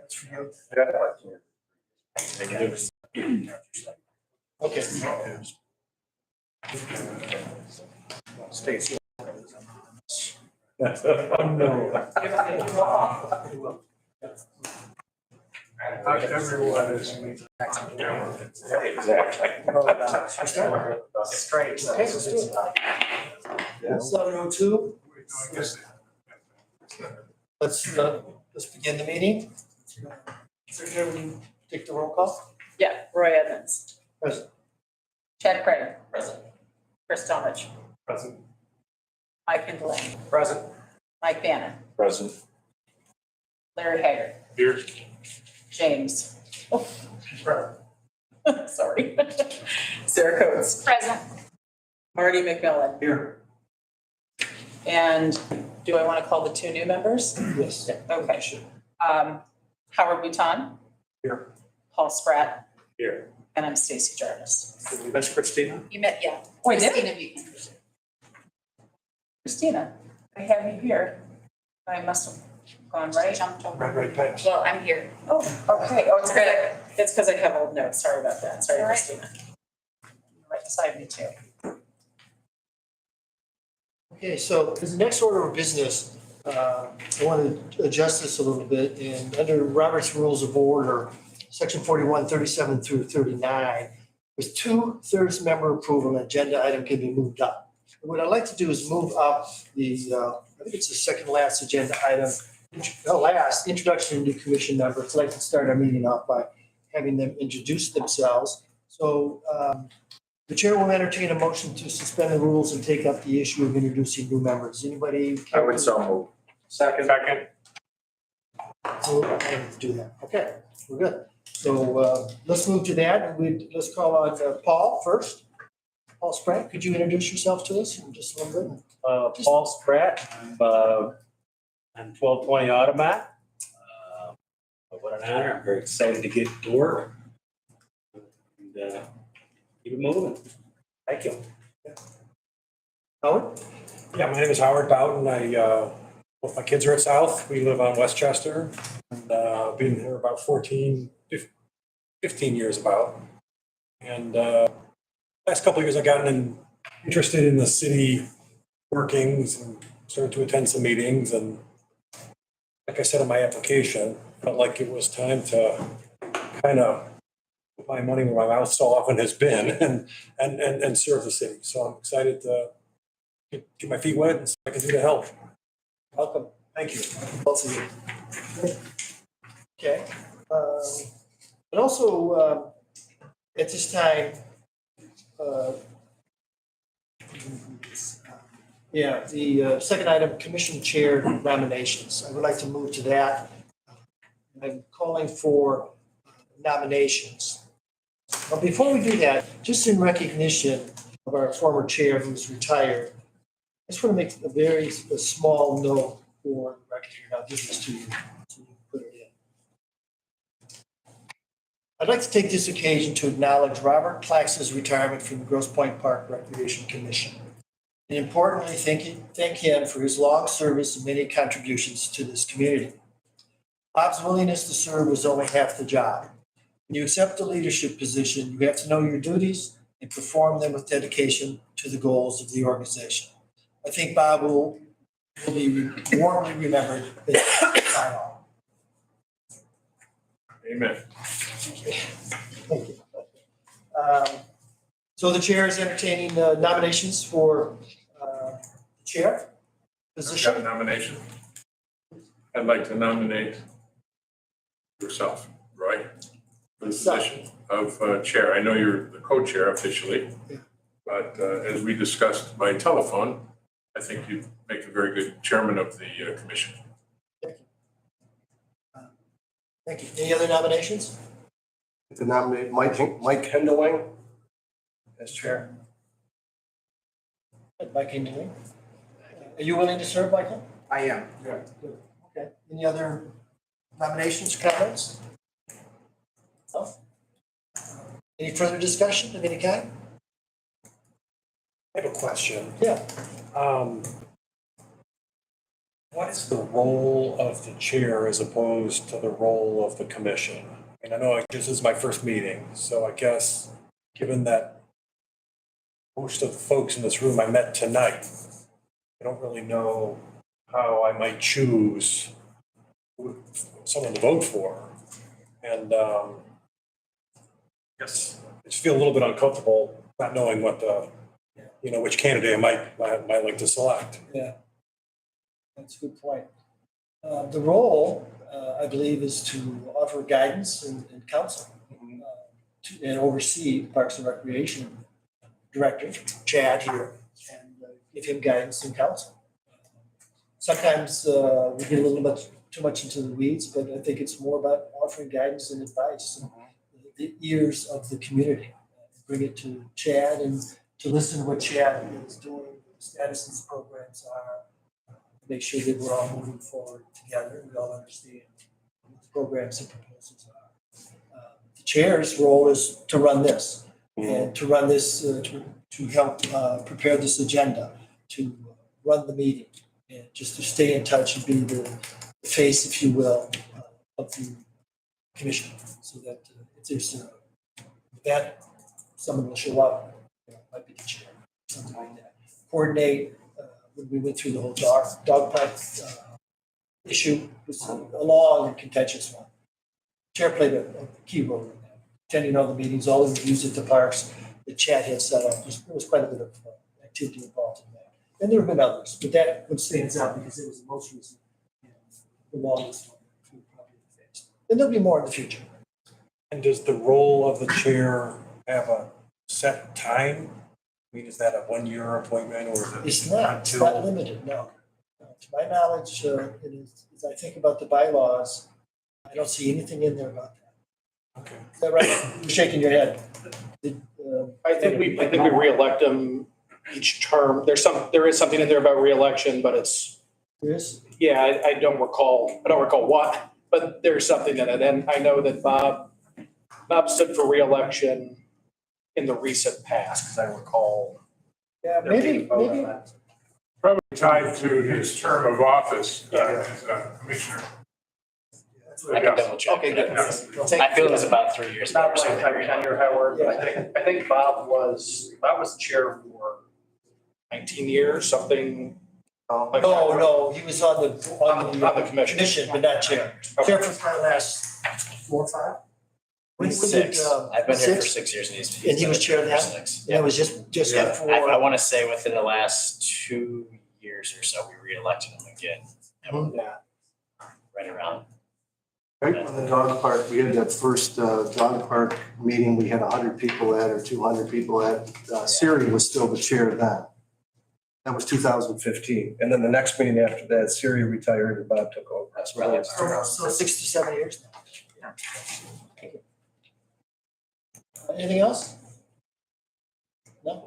That's for you. Okay. Stacy. Everyone is. Exactly. Straight. Okay, let's do it. 7:02. Let's begin the meeting. Secretary, will you take the roll call? Yeah, Roy Evans. Present. Chad Craig. Present. Chris Tomich. Present. Mike Kindelang. Present. Mike Bannon. Present. Larry Hager. Here. James. Oh, sorry. Sarah Coates. Present. Marty McMillan. Here. And do I want to call the two new members? Yes. Okay. Howard Bouton. Here. Paul Spratt. Here. And I'm Stacy Jarvis. Did we miss Christina? You met, yeah. Oh, I did? Christina, I have you here. I must have gone right. Jumped over. Right past. Well, I'm here. Oh, okay. Oh, it's good. It's because I have old notes. Sorry about that. Sorry, Christina. Right beside me too. Okay, so as the next order of business, I want to adjust this a little bit. And under Robert's Rules of Order, Section 41, 37 through 39, with 2/3 member approval, an agenda item can be moved up. And what I'd like to do is move up the, I think it's the second last agenda item, introduction to new commission members. I'd like to start our meeting off by having them introduce themselves. So the chair will entertain a motion to suspend the rules and take up the issue of introducing new members. Anybody? I would so move. Second. So I have to do that. Okay, we're good. So let's move to that. Let's call on Paul first. Paul Spratt, could you introduce yourself to us in just a little bit? Paul Spratt, I'm 1220 Automat. What an honor, I'm very excited to get to work. And keep it moving. Thank you. Howard? Yeah, my name is Howard Bowden. Both my kids are at South. We live on Westchester. And I've been here about 15 years about. And last couple of years I've gotten interested in the city workings and started to attend some meetings. And like I said in my application, felt like it was time to kind of put my money where my mouth so often has been and serve the city. So I'm excited to get my feet wet and see what I can do to help. Welcome. Thank you. Both of you. Okay. And also, at this time, the second item, commission chair nominations. I would like to move to that. I'm calling for nominations. But before we do that, just in recognition of our former chair who's retired, I just want to make a small note for the record here, and I'll give this to you so you can put it in. I'd like to take this occasion to acknowledge Robert Klax's retirement from the Grosse Pointe Park Recreation Commission. And importantly, thank him for his long service and many contributions to this community. Bob's willingness to serve was only half the job. When you accept a leadership position, you have to know your duties and perform them with dedication to the goals of the organization. I think Bob will be warmly remembered as a sign off. Amen. Thank you. So the chair is entertaining nominations for chair Got a position. nomination? I'd like to nominate yourself, Roy, for the position of chair. I know you're the co-chair officially, but as we discussed by telephone, I think you make a very good chairman of the commission. Thank you. Any other nominations? To nominate Mike Hendeling as chair. Mike Inderling. Are you willing to serve, Michael? I am. Good. Okay. Any other nominations, comments? No? Any further discussion of any kind? I have a question. Yeah. One What is the role of the chair as opposed to the role of the commission? And I know this is my first meeting, so I guess, given that most of the folks in this room I met tonight, I don't really know how I might choose someone to vote for. And yes, I just feel a little bit uncomfortable not knowing what which candidate I might like to select. Yeah. That's a good point. The role, I believe, is to offer guidance and counsel and oversee Parks and Recreation Director, Chad here, and give him guidance and counsel. Sometimes we get a little bit too much into the weeds, but I think it's more about offering guidance and advice and the ears of the community. Bring it to Chad and to listen to what Chad is doing, what the status of his programs are. Make sure that we're all moving forward together and we all understand what the programs and proposals are. The chair's role is to run this and to run this, to help prepare this agenda, to run the meeting and just to stay in touch and be the face, if you will, of the commission so that if there's that, someone will show up, might be the chair, something like that. Coordinate. When we went through the whole dog park issue, was a long and contentious one. Chair played a key role in that, attending all the meetings, all the reviews at the parks that Chad had set up. There was quite a bit of activity involved in that. And there have been others, but that one stands out because it was the most recent and the longest one we probably faced. And there'll be more in the future. And does the role of the chair have a set time? I mean, is that a 1-year appointment or is it? It's not limited, no. To my knowledge, it is, as I think about the bylaws, I don't see anything in there about that. Okay. Is that right? You're shaking your head. I think we reelect them each term. There is something in there about reelection, but it's, Chris? yeah, I don't recall what, but there's something in it. And I know that Bob stood for reelection in the recent past, because I recall. Yeah, maybe, Probably tied to his term of office as a commissioner. I can double check. Okay, good. I feel it was about 3 years ago Not or my something. entire tenure, Howard, but I think Bob was chair for 19 years, something like that. no, he was on the commission. commission, but not chair. Chair for the last 4 or 5? When did, 6. I've been here for 6? 6 years and he's. And he was chair then? 6. And it was just Yeah. for. I want to say within the last 2 years or so, we reelected him again. And we're right around. Right when the dog park, we had that first dog park meeting, we had 100 people at or 200 people at. Siri was still the chair then. That was 2015. And then the next meeting after that, Siri retired and Bob took over. That's probably So 6 to 7 years now. Thank you. Anything else? No?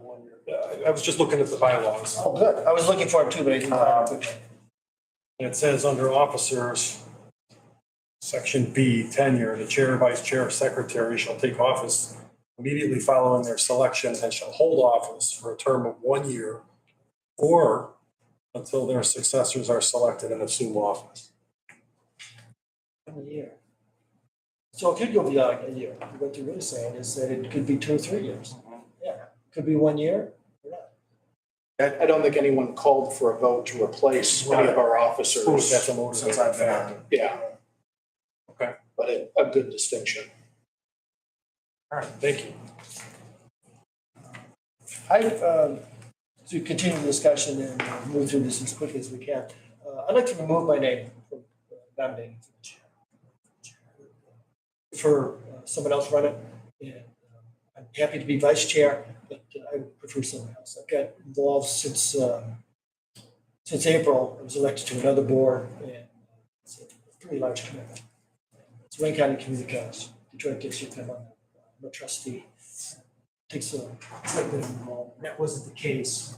I was just looking at the bylaws. Oh, good. I was looking for it too, but I didn't find it. And it says under officers, section B, tenure, the chair, vice chair, secretary shall take office immediately following their selection and shall hold office for a term of 1 year or until their successors are selected and assume office. 1 year. So it could go beyond a year. What you're really saying is that it could be 2 or 3 years. Yeah, could be 1 year or not. I don't think anyone called for a vote to replace any of our officers. That's a motion. Since I've been on. Yeah. Okay. But a good distinction. All right, thank you. To continue the discussion and move through this as quickly as we can, I'd like to remove my name from nominating for the chair. For someone else run it, and I'm happy to be vice chair, but I would prefer someone else. I've got involved since April. I was elected to another board, and it's a pretty large commitment. It's Wayne County Community College, Detroit District. I'm a trustee. Takes a commitment involved, and that wasn't the case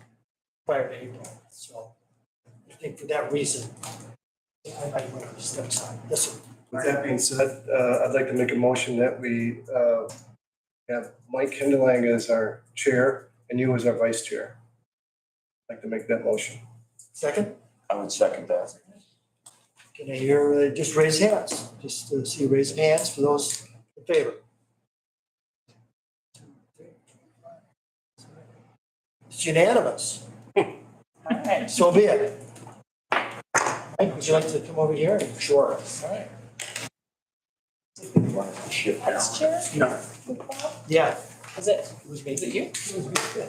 prior to April. So I think for that reason, I want to step aside. Yes, sir. With that being said, I'd like to make a motion that we have Mike Hindelang as our chair and you as our vice chair. I'd like to make that motion. Second? I would second that. Can I hear, just raise hands, just to see raising hands for those in favor? It's unanimous. All right. So be it. Mike, would you like to come over here? Sure. All right. Vice chair? No. Yeah. Is it, It was me. is it you?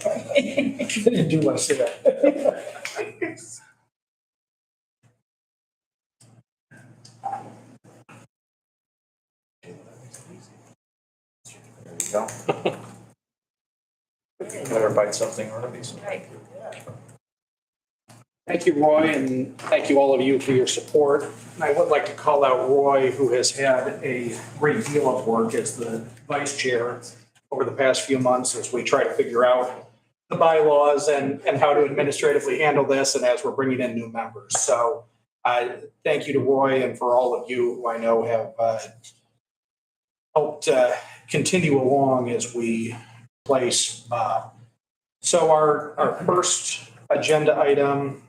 I didn't do much to that. There you go. Better bite something out of these. Right. Thank you, Roy, and thank you all of you for your support. And I would like to call out Roy, who has had a great deal of work as the vice chair over the past few months as we try to figure out the bylaws and how to administratively handle this and as we're bringing in new members. So thank you to Roy and for all of you who I know have helped continue along as we place Bob. So our first agenda item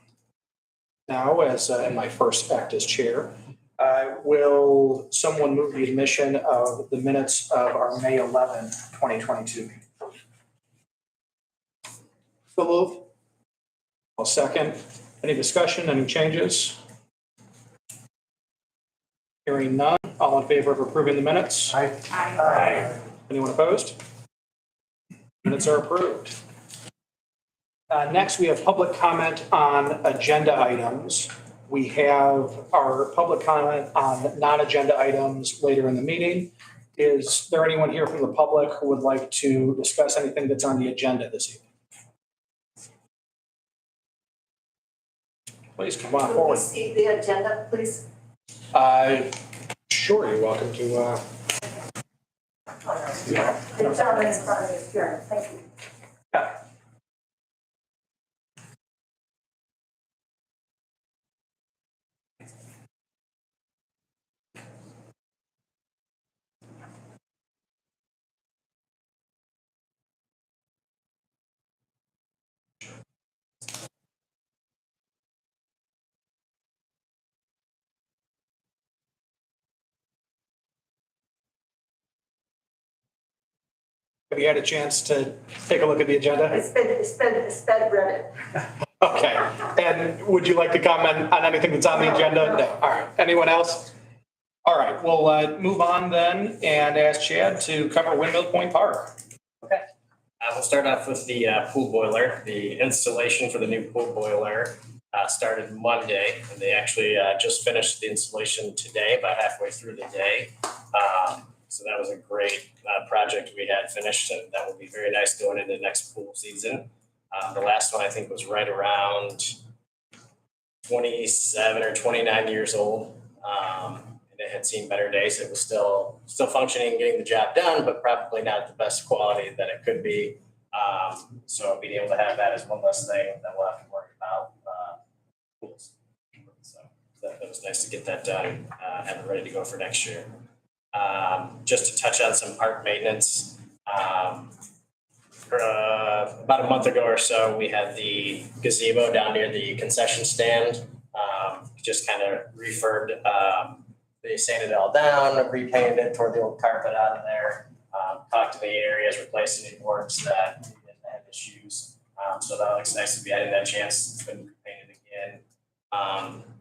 now, as in my first act as chair, will someone move the admission of the minutes of our May 11, 2022 meeting? So moved. I'll second. Any discussion, any changes? Hearing none. All in favor of approving the minutes? Aye. Anyone opposed? Minutes are approved. Next, we have public comment on agenda items. We have our public comment on non-agenda items later in the meeting. Is there anyone here from the public who would like to discuss anything that's on the agenda this evening? Please come on forward. See the agenda, please. Sure, you're welcome to. The gentleman in front of you, here, thank you. Have you had a chance to take a look at the agenda? It's been read it. Okay, and would you like to comment on anything that's on the agenda? No, all right, anyone else? All right, we'll move on then and ask Chad to cover Windmill Point Park. We'll start off with the pool boiler. The installation for the new pool boiler started Monday, and they actually just finished the installation today, about halfway through the day. So that was a great project we had finished, and that will be very nice going into the next pool season. The last one I think was right around 27 or 29 years old. And it had seen better days. It was still functioning, getting the job done, but probably not the best quality that it could be. So being able to have that is one less thing that we'll have to worry about pools. So that was nice to get that done, have it ready to go for next year. Just to touch on some park maintenance, about a month ago or so, we had the gazebo down near the concession stand, just kind of refurbed. They sanded it all down, repainted it, tore the old carpet out of there, caulked the areas, replaced any boards that had issues. So that looks nice to be adding that chance. It's been painted again.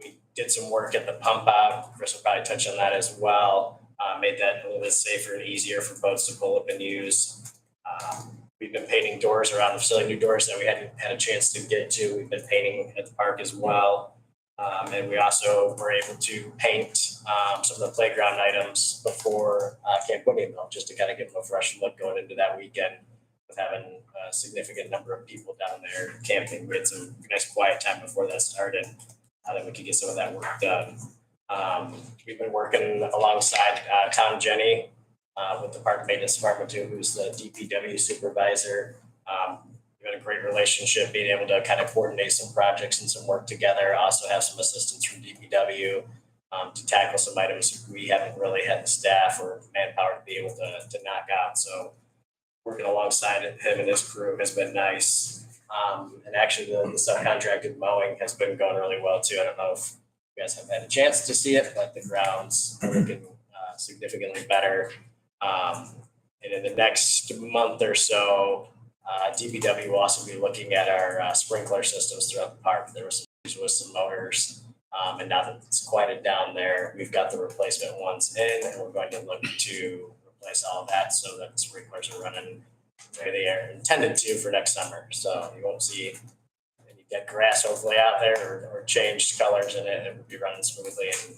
We did some work at the pump out. Chris will probably touch on that as well. Made that a little bit safer and easier for boats to pull up and use. We've been painting doors around the facility, new doors that we hadn't had a chance to get to. We've been painting at the park as well. And we also were able to paint some of the playground items before Camp Whitneyville, just to kind of give them a fresh look going into that weekend with having a significant number of people down there camping. We had some nice quiet time before that started, that we could get some of that work done. We've been working alongside Tom Jenny with the park maintenance department too, who's the DPW supervisor. We've had a great relationship, being able to kind of coordinate some projects and some work together. Also have some assistance from DPW to tackle some items we haven't really had the staff or manpower to be able to knock out. So working alongside him and his crew has been nice. And actually the subcontracted mowing has been going really well too. I don't know if you guys have had a chance to see it, but the grounds are looking significantly better. And in the next month or so, DPW will also be looking at our sprinkler systems throughout the park. There was some issues with some motors. And now that it's quieted down there, we've got the replacement ones in, and we're going to look to replace all of that so that the sprinklers are running the way they are intended to for next summer. So you won't see any dead grass hopefully out there or changed colors in it. It will be running smoothly in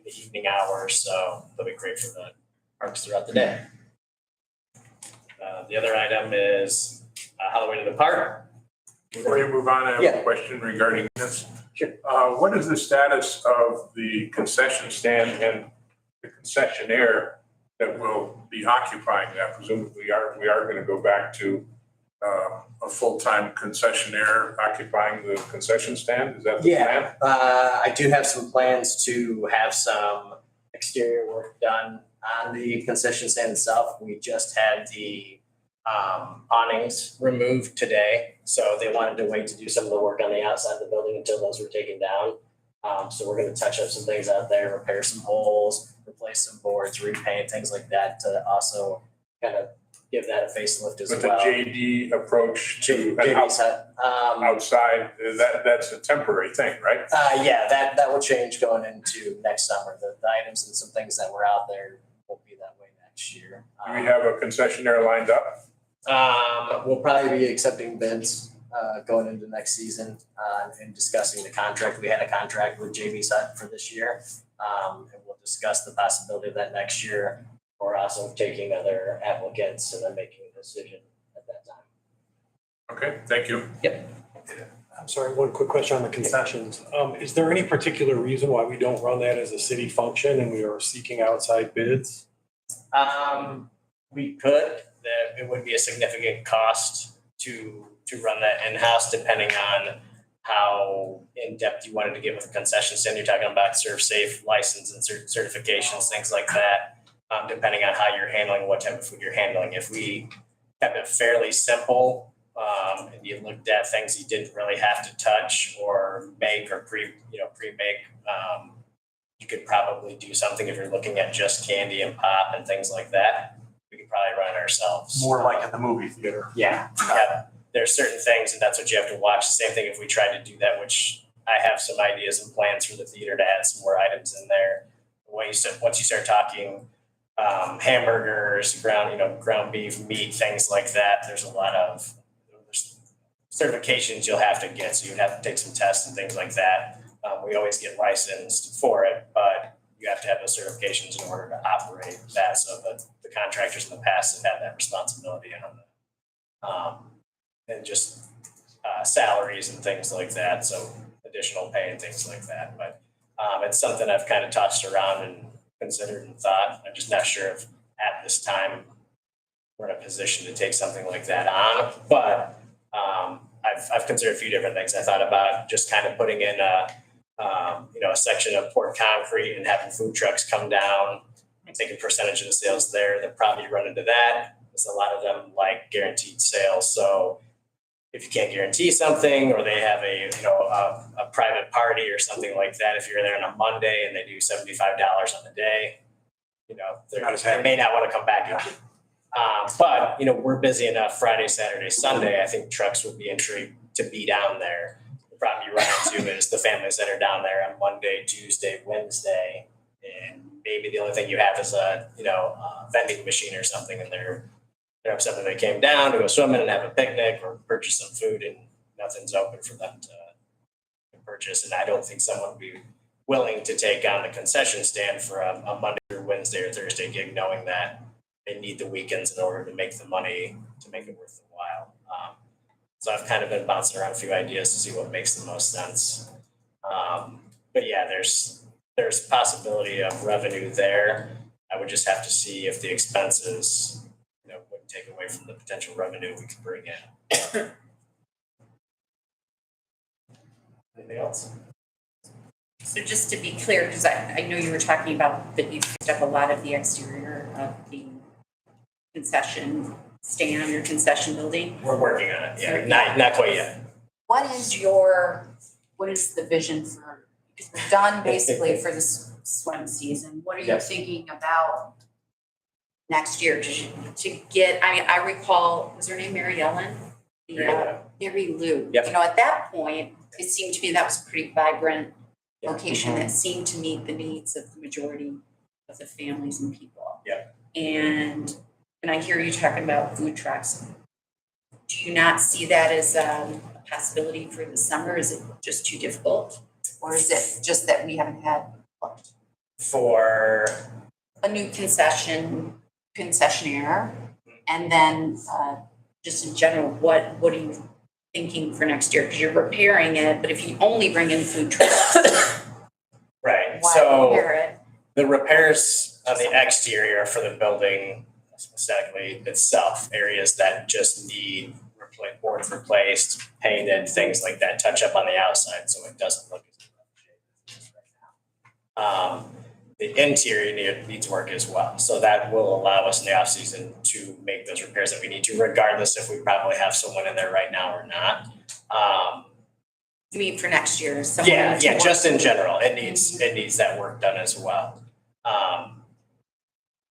the evening hours. So it'll be great for the parks throughout the day. The other item is Halloween in the park. Before you move on, I have Yeah. a question regarding this. Sure. What is the status of the concession stand and the concessionaire that will be occupying that? Presumably, we are going to go back to a full-time concessionaire occupying the concession stand? Is that the plan? I do have some plans to have some exterior work done on the concession stand itself. We just had the awnings removed today, so they wanted to wait to do some of the work on the outside of the building until those were taken down. So we're gonna touch up some things out there, repair some holes, replace some boards, repaint, things like that to also kind of give that a facelift as With the well. JD approach to an JD's hut. outside, that's a temporary thing, right? Yeah, that will change going into next summer. The items and some things that were out there won't be that way next year. Do we have a concessionaire lined up? We'll probably be accepting bids going into next season and discussing the contract. We had a contract with JB Sut for this year. And we'll discuss the possibility of that next year, or also taking other applicants and then making a decision at that time. Okay, thank you. I'm sorry, one quick question on the concessions. Is there any particular reason why we don't run that as a city function and we are seeking outside bids? We could, it would be a significant cost to run that in-house, depending on how in-depth you wanted to get with the concession stand. You're talking about ServSafe license and certifications, things like that, depending on how you're handling, what type of food you're handling. If we kept it fairly simple, and you looked at things you didn't really have to touch or make or pre-make, you could probably do something if you're looking at just candy and pop and things like that. We could probably run it ourselves. More like at the movie theater. Yeah. There's certain things, and that's what you have to watch. The same thing if we tried to do that, which I have some ideas and plans for the theater to add some more items in there. Once you start talking hamburgers, ground beef, meat, things like that, there's certifications you'll have to get. So you'd have to take some tests and things like that. We always get licensed for it, but you have to have those certifications in order to operate that. So the contractors in the past have had that responsibility on and just salaries and things like that. So additional pay and things like that. But it's something I've kind of tossed around and considered and thought. I'm just not sure if at this time we're in a position to take something like that on. But I've considered a few different things. I thought about just kind of putting in a section of poured concrete and having food trucks come down and take a percentage of the sales there. They'll probably run into that because a lot of them like guaranteed sales. So if you can't guarantee something, or they have a private party or something like that, if you're there on a Monday and they do $75 on the day, they may not want to come back again. But we're busy enough Friday, Saturday, Sunday. I think trucks would be intrigued to be down there. The problem you run into is the families that are down there on Monday, Tuesday, Wednesday, and maybe the only thing you have is a vending machine or something, and they're upset that they came down to go swimming and have a picnic or purchase some food, and nothing's open for them to purchase. And I don't think someone would be willing to take on the concession stand for a Monday or Wednesday or Thursday gig, knowing that they need the weekends in order to make the money to make it worth the while. So I've kind of been bouncing around a few ideas to see what makes the most sense. But yeah, there's possibility of revenue there. I would just have to see if the expenses wouldn't take away from the potential revenue we could bring in. Anything else? So just to be clear, because I know you were talking about that you picked up a lot of the exterior of the concession stand or concession building. We're working on it. Yeah, not quite yet. What is the vision for because we're done basically for this swim season. What are you Yes. thinking about next year to get, I mean, I recall, was her name Mary Ellen? Mary Lou. Yep. You know, at that point, it seemed to me that was a pretty vibrant Yeah. location that seemed to meet the needs of the majority of the families and people. Yep. And I hear you talking about food trucks. Do you not see that as a possibility for the summer? Is it just too difficult? Or is it just that we haven't had For, a new concessionaire? And then just in general, what are you thinking for next year? Because you're repairing it, but if you only bring in food trucks, right, why so repair it? the repairs on the exterior for the building aesthetically itself, areas that just need boards replaced, painted, things like that, touch up on the outside so it doesn't look as rough right now. The interior needs work as well, so that will allow us in the off season to make those repairs that we need to, regardless if we probably have someone in there right now or not. You mean for next year? Someone Yeah, to yeah, work- just in general, it needs that work done as well.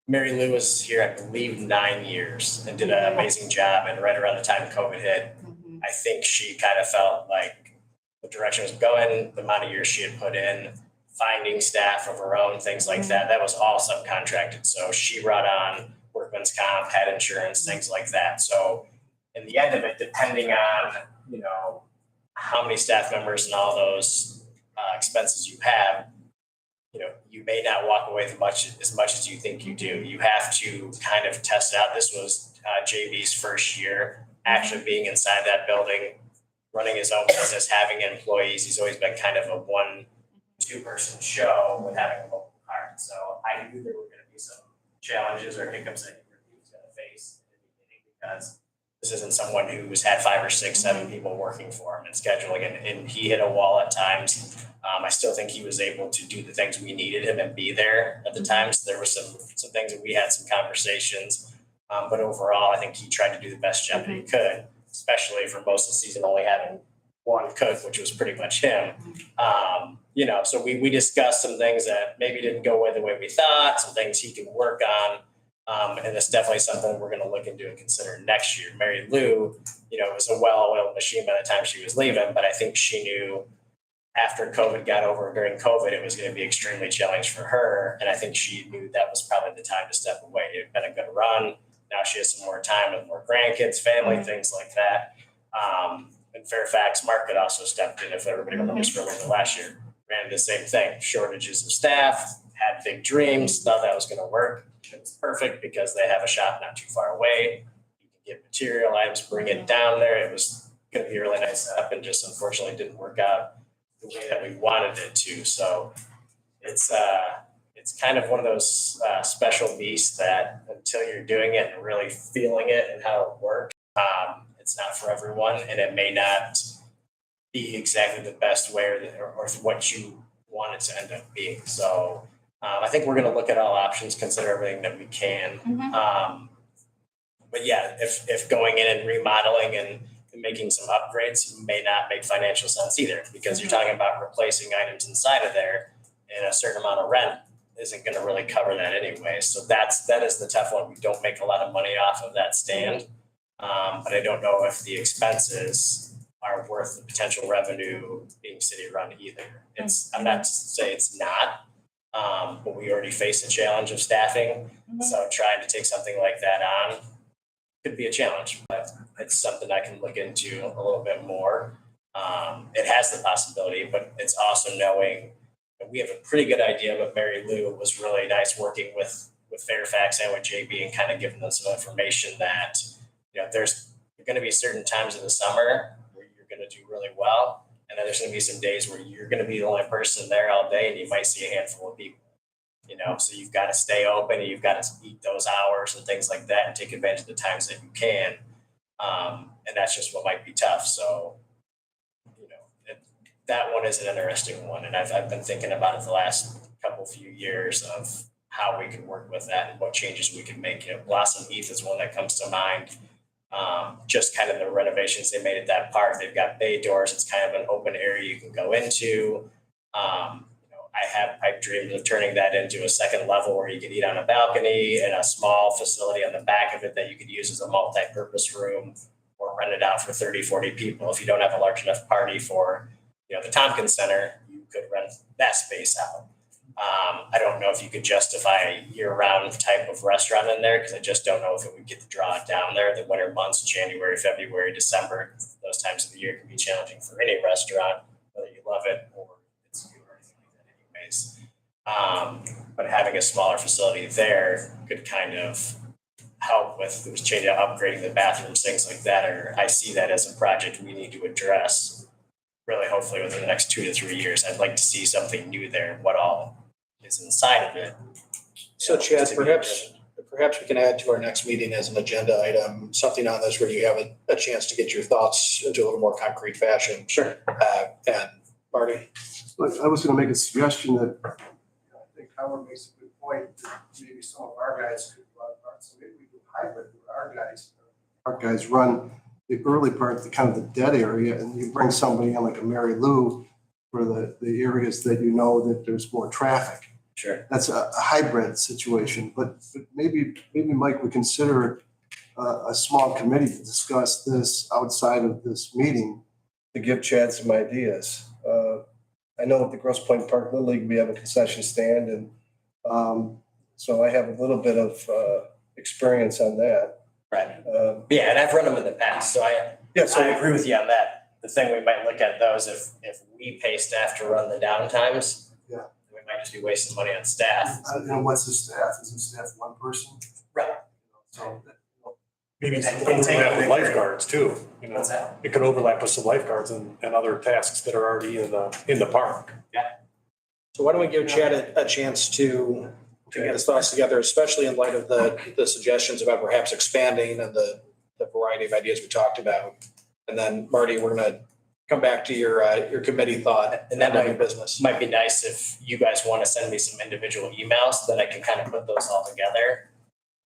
Mary Lou was here, I believe, 9 years and did an amazing job. And right around the time COVID hit, Mhm. I think she kind of felt like the direction was going, the amount of years she had put in, finding staff of her own, things like that. That was all subcontracted. So she brought on workman's comp, had insurance, things like that. So in the end of it, depending on, you know, how many staff members and all those expenses you have, you know, you may not walk away with as much as you think you do. You have to kind of test it out. This was JB's first year actually being inside that building, running his own business, having employees. He's always been kind of a 1-2 person show with having a local cart. So I knew there were going to be some challenges or hiccups that he was going to face in the beginning, because this isn't someone who's had 5 or 6, 7 people working for him and scheduling, and he hit a wall at times. I still think he was able to do the things we needed him and be there at the time. So there were some things that we had some conversations, but overall, I think he tried to do the best job that he could, especially for most of the season, only having one cook, which was pretty much him. You know, so we discussed some things that maybe didn't go the way we thought, some things he can work on. And it's definitely something we're going to look into and consider next year. Mary Lou, you know, was a well-oiled machine by the time she was leaving, but I think she knew after COVID got over, during COVID, it was going to be extremely challenging for her. And I think she knew that was probably the time to step away. It had been a good run. Now she has some more time with more grandkids, family, things like that. In Fairfax, Market also stepped in, if everybody remembers from last year, ran the same thing, shortages of staff, had big dreams, thought that was going to work. It's perfect because they have a shop not too far away. You can get material items, bring it down there. It was going to be a really nice setup, and just unfortunately didn't work out the way that we wanted it to. So it's kind of one of those special beasts that until you're doing it and really feeling it and how it works, it's not for everyone, and it may not be exactly the best way or what you want it to end up being. So I think we're going to look at all options, consider everything that we can. But yeah, if going in and remodeling and making some upgrades may not make financial sense either, because you're talking about replacing items inside of there, and a certain amount of rent isn't going to really cover that anyway. So that is the tough one. We don't make a lot of money off of that stand, but I don't know if the expenses are worth the potential revenue being city run either. I'm not to say it's not, but we already face a challenge of staffing. So trying to take something like that on could be a challenge, but it's something I can look into a little bit more. It has the possibility, but it's also knowing that we have a pretty good idea. But Mary Lou was really nice working with Fairfax and with JB and kind of giving them some information that, you know, there's going to be certain times in the summer where you're going to do really well. And then there's going to be some days where you're going to be the only person there all day and you might see a handful of people. You know, so you've got to stay open and you've got to eat those hours and things like that and take advantage of the times that you can. And that's just what might be tough. So, you know, that one is an interesting one. And I've been thinking about it the last few years of how we can work with that and what changes we can make. You know, Blossom Heath is one that comes to mind. Just kind of the renovations they made at that park. They've got bay doors. It's kind of an open area you can go into. I have pipe dreams of turning that into a second level where you could eat on a balcony and a small facility on the back of it that you could use as a multi-purpose room or rent it out for 30, 40 people. If you don't have a large enough party for, the Tompkins Center, you could rent that space out. I don't know if you could justify a year-round type of restaurant in there because I just don't know if it would get the draw down there. The winter months, January, February, December, those times of the year can be challenging for any restaurant, whether you love it or it's new or anything like that anyways. But having a smaller facility there could kind of help with changing, upgrading the bathrooms, things like that. Or I see that as a project we need to address really hopefully within the next 2 to 3 years. I'd like to see something new there, what all is inside of it. So Chad, perhaps we can add to our next meeting as an agenda item, something on this where you have a chance to get your thoughts into a little more concrete fashion. Sure. And Marty? But I was gonna make a suggestion that, I think Howard makes a good point, that maybe some of our guys could run parts, so maybe we do hybrid with our guys. Our guys run the early part, the kind of the dead area, and you bring somebody in like a Mary Lou for the areas that that there's more traffic. Sure. That's a hybrid situation, but maybe Mike would consider a small committee to discuss this outside of this meeting to give Chad some ideas. I know at the Grosse Pointe Park Little League, we have a concession stand, and so I have a little bit of experience on that. Right. Yeah, and I've run them in the past, so I agree with you on that. The thing we might look at though is if we pay staff to run the downtimes. Yeah. We might just be wasting money on staff. And what's the staff? Is the staff one person? Right. So Maybe it could overlap with lifeguards too, What's that? It could overlap with some lifeguards and other tasks that are already in the park. So why don't we give Chad a chance to get his thoughts together, especially in light of the suggestions about perhaps expanding and the variety of ideas we talked about. And then Marty, we're gonna come back to your committee thought And that on your business. might be nice if you guys want to send me some individual emails so that I can kind of put those all together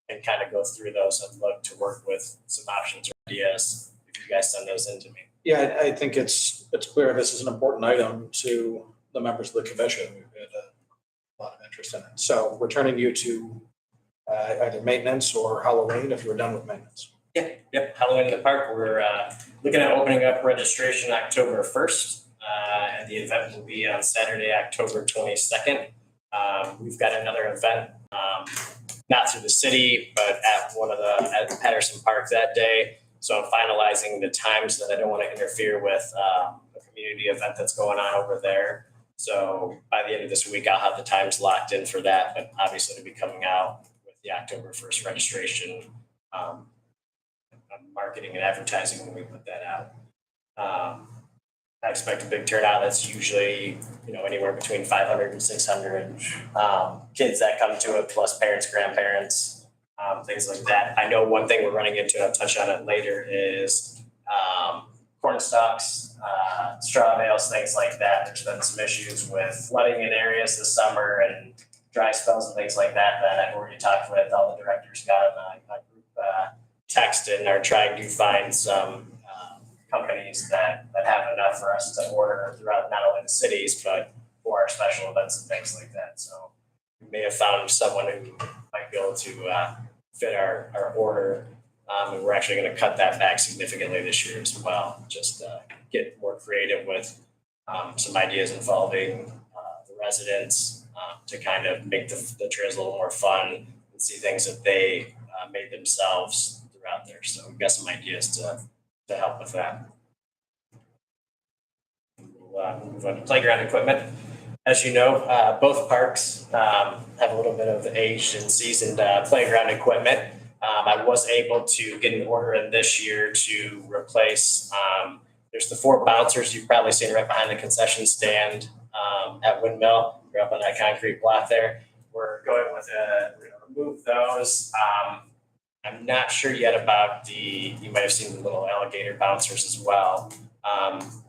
and kind of go through those and look to work with some options or ideas if you guys send those in to me. Yeah, I think it's clear this is an important item to the members of the commission. We've had a lot of interest in it. So we're turning you to either maintenance or Halloween if you were done with maintenance. Yep, Halloween in the park, we're looking at opening up registration October 1st. And the event will be on Saturday, October 22nd. We've got another event, not through the city, but at Patterson Park that day. So I'm finalizing the times that I don't want to interfere with a community event that's going on over there. So by the end of this week, I'll have the times locked in for that, but obviously it'll be coming out with the October 1st registration. Marketing and advertising when we put that out. I expect a big turnout. That's usually, anywhere between 500 and 600 kids that come to it, plus parents, grandparents, things like that. I know one thing we're running into, and I'll touch on it later, is corn stalks, straw bales, things like that. There's been some issues with flooding in areas this summer and dry spells and things like that I've already talked with all the directors, got my group text and are trying to find some companies that have enough for us to order throughout not only the cities, but for our special events and things like that. So we may have found someone who might be able to fit our order. And we're actually going to cut that back significantly this year as well. Just get more creative with some ideas involving the residents to kind of make the trails a little more fun and see things that they made themselves throughout there. So we've got some ideas to help with that. We'll move on to playground equipment. As you know, both parks have a little bit of aged and seasoned playground equipment. I was able to get an order in this year to replace, there's the 4 bouncers you've probably seen right behind the concession stand at Windmill. You're up on that concrete block there. We're going with we're gonna remove those. I'm not sure yet about you might have seen the little alligator bouncers as well.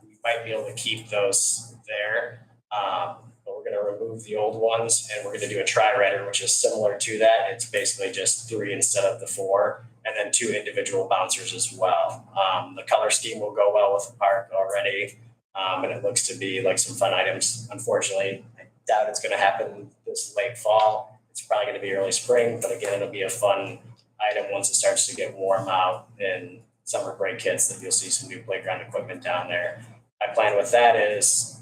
We might be able to keep those there. But we're going to remove the old ones and we're going to do a tri-rider, which is similar to that. It's basically just 3 instead of the 4, and then 2 individual bouncers as well. The color scheme will go well with the park already. And it looks to be like some fun items. Unfortunately, I doubt it's gonna happen this late fall. It's probably gonna be early spring, but again, it'll be a fun item once it starts to get warm out and summer break hits, that you'll see some new playground equipment down there. My plan with that is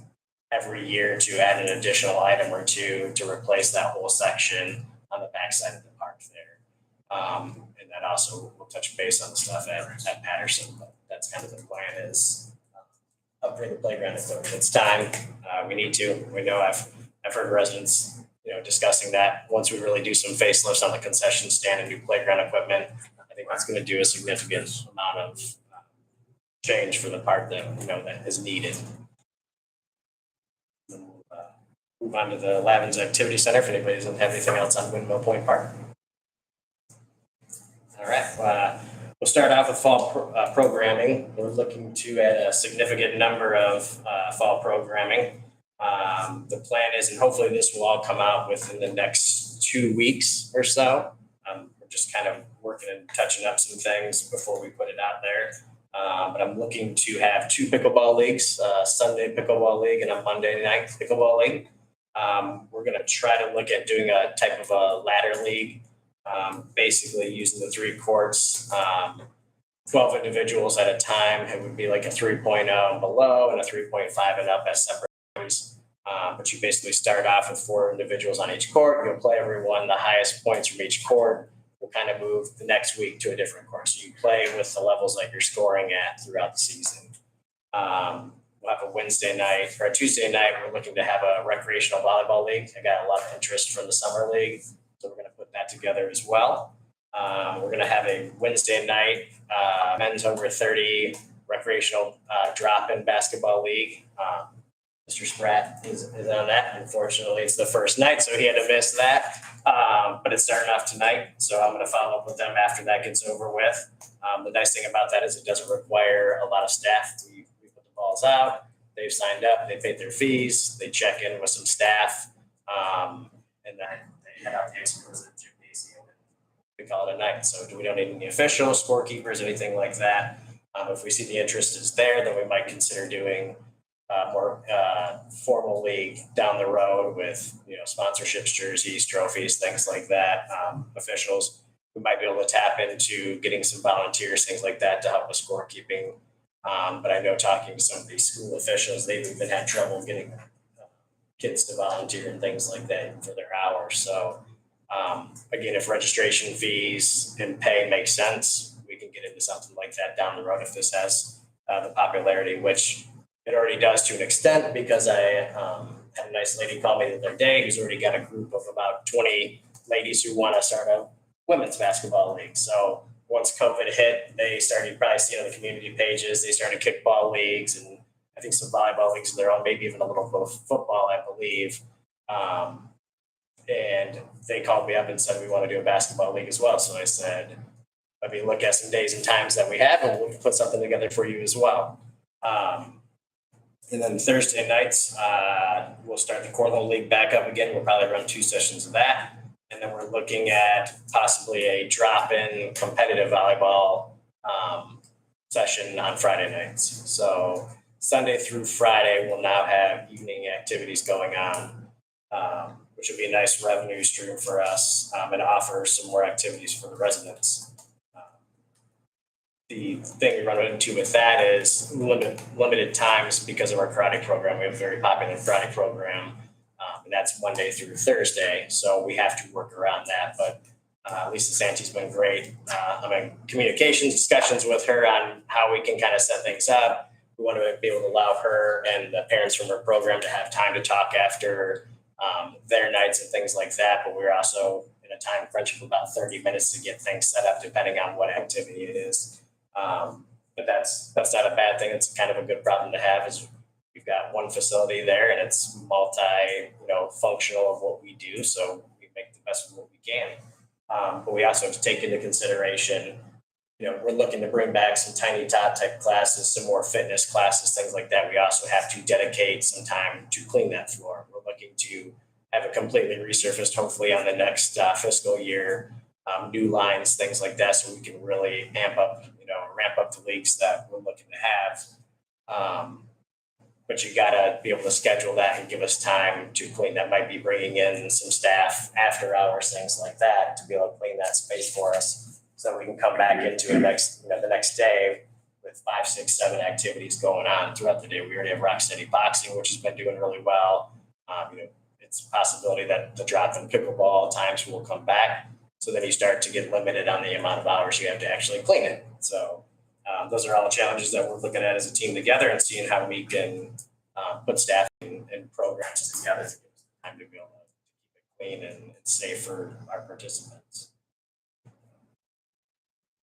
every year to add an additional item or two to replace that whole section on the backside of the park there. And that also will touch base on the stuff at Patterson, but that's kind of the plan is upgrade the playground equipment. It's time. We need to. We know I've heard residents, discussing that once we really do some facelifts on the concession stand and new playground equipment, I think that's going to do a significant amount of change for the park that, that is needed. Move on to the Lavins Activity Center if anybody doesn't have anything else on Windmill Point Park. All right, we'll start off with fall programming. We're looking to add a significant number of fall programming. The plan is, and hopefully this will all come out within the next 2 weeks or so. We're just kind of working and touching up some things before we put it out there. But I'm looking to have 2 pickleball leagues, Sunday pickleball league and a Monday night pickleball league. We're going to try to look at doing a type of a ladder league, basically using the 3 courts, 12 individuals at a time. It would be like a 3.0 and below and a 3.5 and up as separate teams. But you basically start off with 4 individuals on each court. You'll play everyone. The highest points from each court will kind of move the next week to a different court. So you play with the levels that you're scoring at throughout the season. We'll have a Wednesday night or a Tuesday night. We're looking to have a recreational volleyball league. I got a lot of interest from the summer league, so we're going to put that together as well. We're going to have a Wednesday night men's over 30 recreational drop-in basketball league. Mr. Spratt is on that. Unfortunately, it's the first night, so he had to miss that. But it's starting off tonight, so I'm going to follow up with them after that gets over with. The nice thing about that is it doesn't require a lot of staff. We put the balls out. They've signed up. They paid their fees. They check in with some staff, and then they head out to the gymnasium. We call it a night. So we don't need any officials, scorekeepers, anything like that. If we see the interest is there, then we might consider doing more formal league down the road with sponsorships, jerseys, trophies, things like that. Officials, we might be able to tap into getting some volunteers, things like that to help with scorekeeping. But I know talking to some of these school officials, they've even had trouble getting kids to volunteer and things like that for their hours. So again, if registration fees and pay make sense, we can get into something like that down the road if this has the popularity, which it already does to an extent, because I had a nice lady call me the other day who's already got a group of about 20 ladies who want to start a women's basketball league. So once COVID hit, they started, you probably see on the community pages, they started kickball leagues and I think some volleyball leagues of their own, maybe even a little bit of football, I believe. And they called me up and said, we want to do a basketball league as well. So I said, let me look at some days and times that we have and we'll put something together for you as well. And then Thursday nights, we'll start the Cornhole League back up again. We'll probably run 2 sessions of that. And then we're looking at possibly a drop-in competitive volleyball session on Friday nights. So Sunday through Friday, we'll now have evening activities going on, which would be a nice revenue stream for us and offer some more activities for the residents. The thing we run into with that is limited times because of our karate program. We have a very popular karate program, and that's Monday through Thursday. So we have to work around that. But Lisa Santi's been great. I'm in communications discussions with her on how we can kind of set things up. We want to be able to allow her and the parents from her program to have time to talk after their nights and things like that. But we're also in a time crunch of about 30 minutes to get things set up, depending on what activity it is. But that's not a bad thing. It's kind of a good problem to have. Is we've got one facility there and it's functional of what we do. So we make the best of what we can. But we also have to take into consideration, we're looking to bring back some tiny tot type classes, some more fitness classes, things like that. We also have to dedicate some time to clean that floor. We're looking to have it completely resurfaced, hopefully on the next fiscal year. New lines, things like that, so we can really ramp up the leagues that we're looking to have. But you gotta be able to schedule that and give us time to clean. That might be bringing in some staff after hours, things like that, to be able to clean that space for us. So that we can come back into the next day with 5, 6, 7 activities going on throughout the day. We already have Rock City Boxing, which has been doing really well. It's a possibility that the drop in pickleball times will come back. So then you start to get limited on the amount of hours you have to actually clean it. So those are all challenges that we're looking at as a team together and seeing how we can put staff and programs together to give us time to be able to keep it clean and safe for our participants.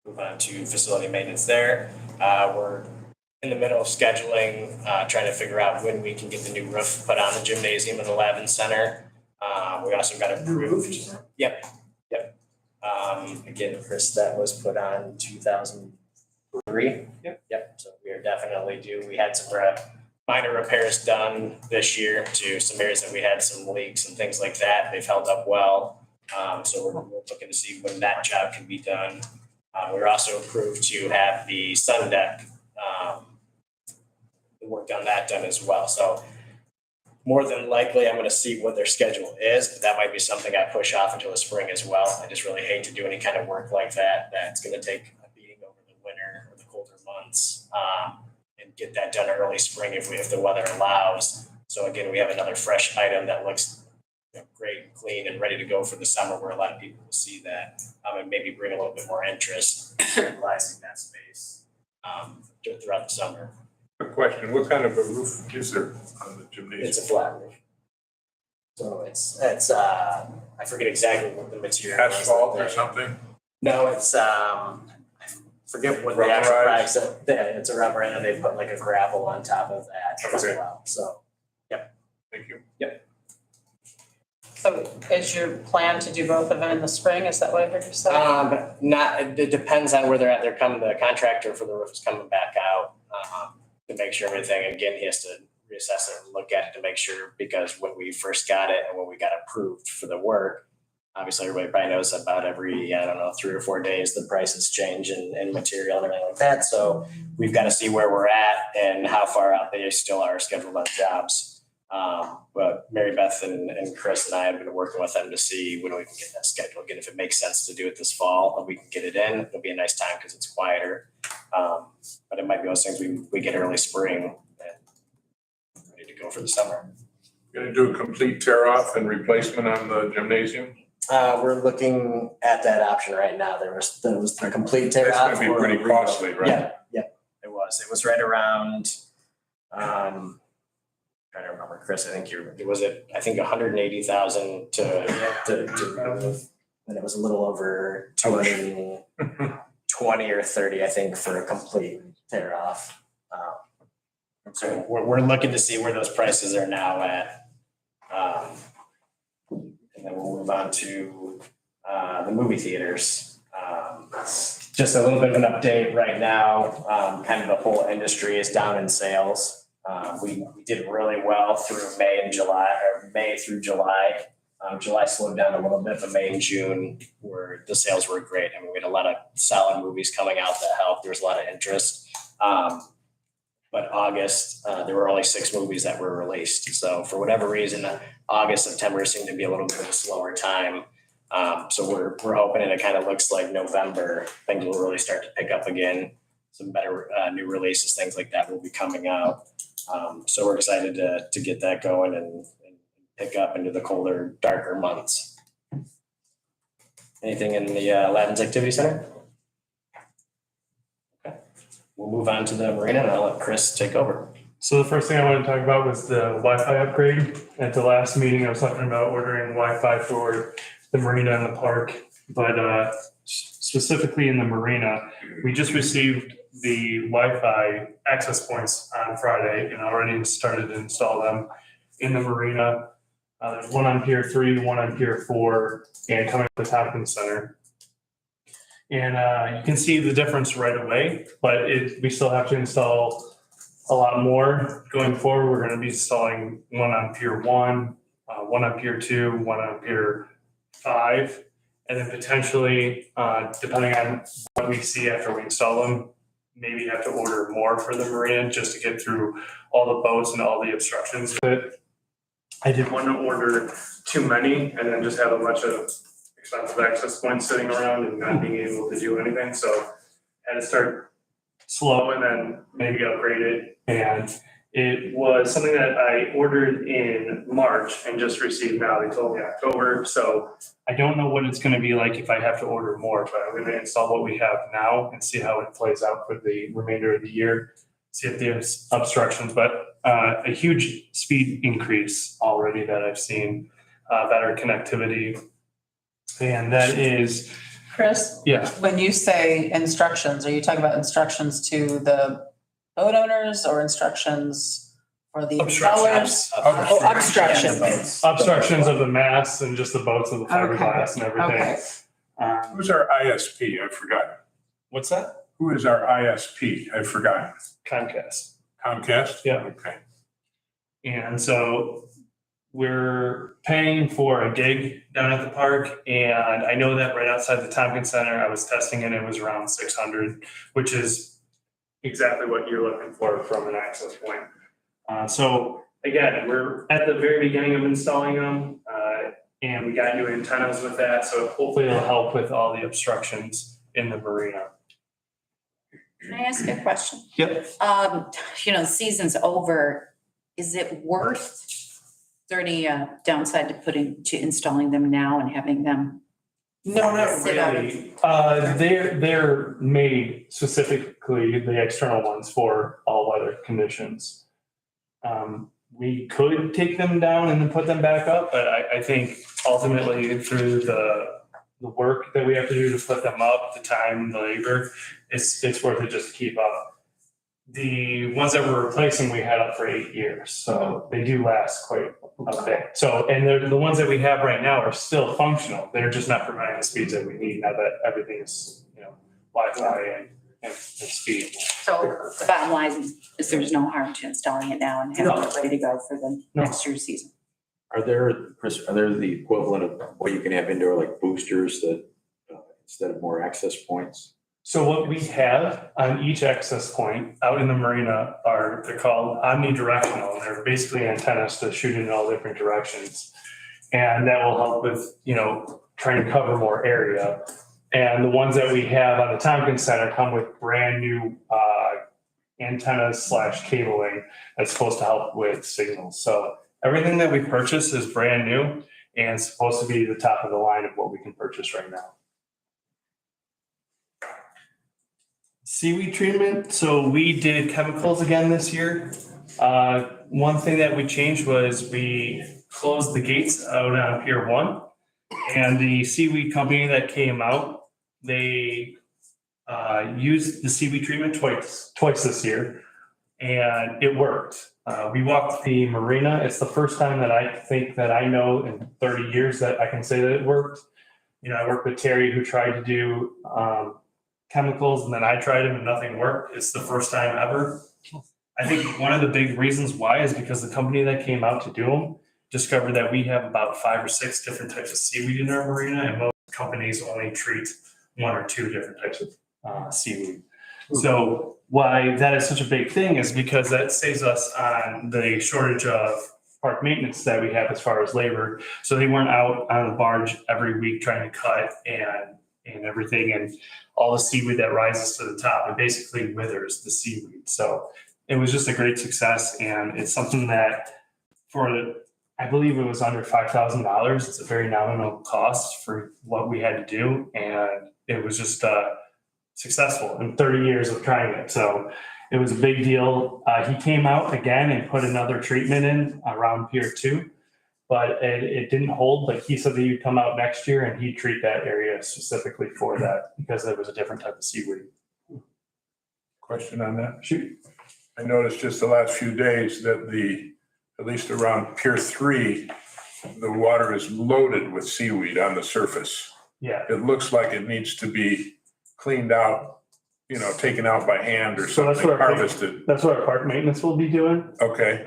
Move on to facility maintenance there. We're in the middle of scheduling, trying to figure out when we can get the new roof put on the gymnasium and the lab and center. We also got approved. Yep. Again, Chris, that was put on 2003. Yep. So we are definitely due. We had some minor repairs done this year to some areas that we had some leaks and things like that. They've held up well. So we're looking to see when that job can be done. We're also approved to have the sun deck, the work on that done as well. So more than likely, I'm going to see what their schedule is, but that might be something I push off until the spring as well. I just really hate to do any kind of work like that. That's going to take a beating over the winter or the colder months, and get that done early spring if the weather allows. So again, we have another fresh item that looks great, clean, and ready to go for the summer, where a lot of people will see that, and maybe bring a little bit more interest in utilizing that space throughout the summer. Quick question, what kind of a roof is there on the gymnasium? It's a flat roof. So it's I forget exactly what the material is. Asphalt or something? No, it's I forget what the actual price said. Yeah, it's a rubber, and then they put like a gravel on top of that as Okay. well. So Thank you. So is your plan to do both of them in the spring? Is that what I heard you say? it depends on where they're at. The contractor for the roof is coming back out to make sure everything, again, he has to reassess it and look at it to make sure, because when we first got it and when we got approved for the work, obviously everybody probably knows about every, 3 or 4 days, the prices change in material and everything like that. So we've got to see where we're at and how far out they still are scheduled on jobs. But Mary Beth and Chris and I have been working with them to see when we can get that scheduled. Again, if it makes sense to do it this fall, and we can get it in, it'll be a nice time because it's quieter. But it might be those things we get early spring and ready to go for the summer. Going to do a complete tear off and replacement on the gymnasium? We're looking at that option right now. There was the complete tear off. That's going to be pretty costly, right? Yep, it was. It was right around, trying to remember, Chris, I think 180,000 to remove. And it was a little over 220 or 30, I think, for a complete tear off. So we're looking to see where those prices are now at. And then we'll move on to the movie theaters. Just a little bit of an update right now. Kind of the whole industry is down in sales. We did really well through May through July. July slowed down a little bit, but May and June the sales were great. I mean, we had a lot of solid movies coming out that helped. There was a lot of interest. But August, there were only 6 movies that were released. So for whatever reason, August, September seemed to be a little bit of a slower time. So we're hoping, and it kind of looks like November, things will really start to pick up again. Some better new releases, things like that will be coming out. So we're excited to get that going and pick up into the colder, darker months. Anything in the Ladins Activity Center? Okay, we'll move on to the marina and I'll let Chris take over. So the first thing I wanted to talk about was the Wi-Fi upgrade. At the last meeting, I was talking about ordering Wi-Fi for the marina and the park, but specifically in the marina, we just received the Wi-Fi access points on Friday and already started to install them in the marina. There's one on Pier 3, one on Pier 4, and coming up the Tompkins Center. And you can see the difference right away, but we still have to install a lot more going forward. We're going to be installing one on Pier 1, one on Pier 2, one on Pier 5, and then potentially, depending on what we see after we install them, maybe have to order more for the marina just to get through all the boats and all the obstructions. But I didn't want to order too many and then just have a bunch of expensive access points sitting around and not being able to do anything. So I had to start slow and then maybe upgrade it. And it was something that I ordered in March and just received now. They told me October. So I don't know what it's going to be like if I have to order more, but I'm going to install what we have now and see how it plays out for the remainder of the year. See if there's obstructions, but a huge speed increase already that I've seen, better connectivity. And that is, Chris, yeah, when you say instructions, are you talking about instructions to the boat owners or instructions for the installers? obstructions. Obstructions of the masts and just the boats of the fiberglass and everything. Okay. Who's our ISP? I forgot. What's that? Who is our ISP? I forgot. Comcast. Comcast? Yeah. Okay. And so we're paying for a gig down at the park. And I know that right outside the Tompkins Center, I was testing it, it was around 600, which is exactly what you're looking for from an access point. So again, we're at the very beginning of installing them, and we got new antennas with that. So hopefully it'll help with all the obstructions in the marina. Can I ask a question? Yep. The season's over. Is it worth, is there any downside to installing them now and having them? No, not sit out of- really. They're made specifically, the external ones, for all weather conditions. We could take them down and then put them back up, but I think ultimately through the work that we have to do to put them up, the time, the labor, it's worth it just to keep up. The ones that we're replacing, we had up for 8 years, so they do last quite a bit. So, and the ones that we have right now are still functional. They're just not providing the speeds that we need now that everything is, Wi-Fi and speed. So the bottom line is there's no harm to installing it now and having it ready to go for the No. next year's season. Are there, Chris, the equivalent of what you can have indoor, like boosters that, instead of more access points? So what we have on each access point out in the marina they're called omnidirectional. They're basically antennas to shoot in all different directions. And that will help with, trying to cover more area. And the ones that we have on the Tompkins Center come with brand new antennas / cabling that's supposed to help with signals. So everything that we purchase is brand new and supposed to be the top of the line of what we can purchase right now. Seaweed treatment. So we did chemicals again this year. One thing that we changed was we closed the gates out on Pier 1. And the seaweed company that came out, they used the seaweed treatment twice this year. And it worked. We walked the marina. It's the first time that I think that I know in 30 years that I can say that it worked. I worked with Terry, who tried to do chemicals, and then I tried them and nothing worked. It's the first time ever. I think one of the big reasons why is because the company that came out to do them discovered that we have about 5 or 6 different types of seaweed in our marina, and most companies only treat 1 or 2 different types of seaweed. So why that is such a big thing is because that saves us on the shortage of park maintenance that we have as far as labor. So they weren't out on the barge every week trying to cut and everything, and all the seaweed that rises to the top, it basically withers the seaweed. So it was just a great success, and it's something that I believe it was under $5,000. It's a very nominal cost for what we had to do, and it was just successful in 30 years of trying it. So it was a big deal. He came out again and put another treatment in around Pier 2. But it didn't hold. Like he said that he'd come out next year and he'd treat that area specifically for that because there was a different type of seaweed. Question on that? Shoot. I noticed just the last few days that at least around Pier 3, the water is loaded with seaweed on the surface. Yeah. It looks like it needs to be cleaned out, taken out by hand or So something, harvested. That's what our park maintenance will be doing. Okay.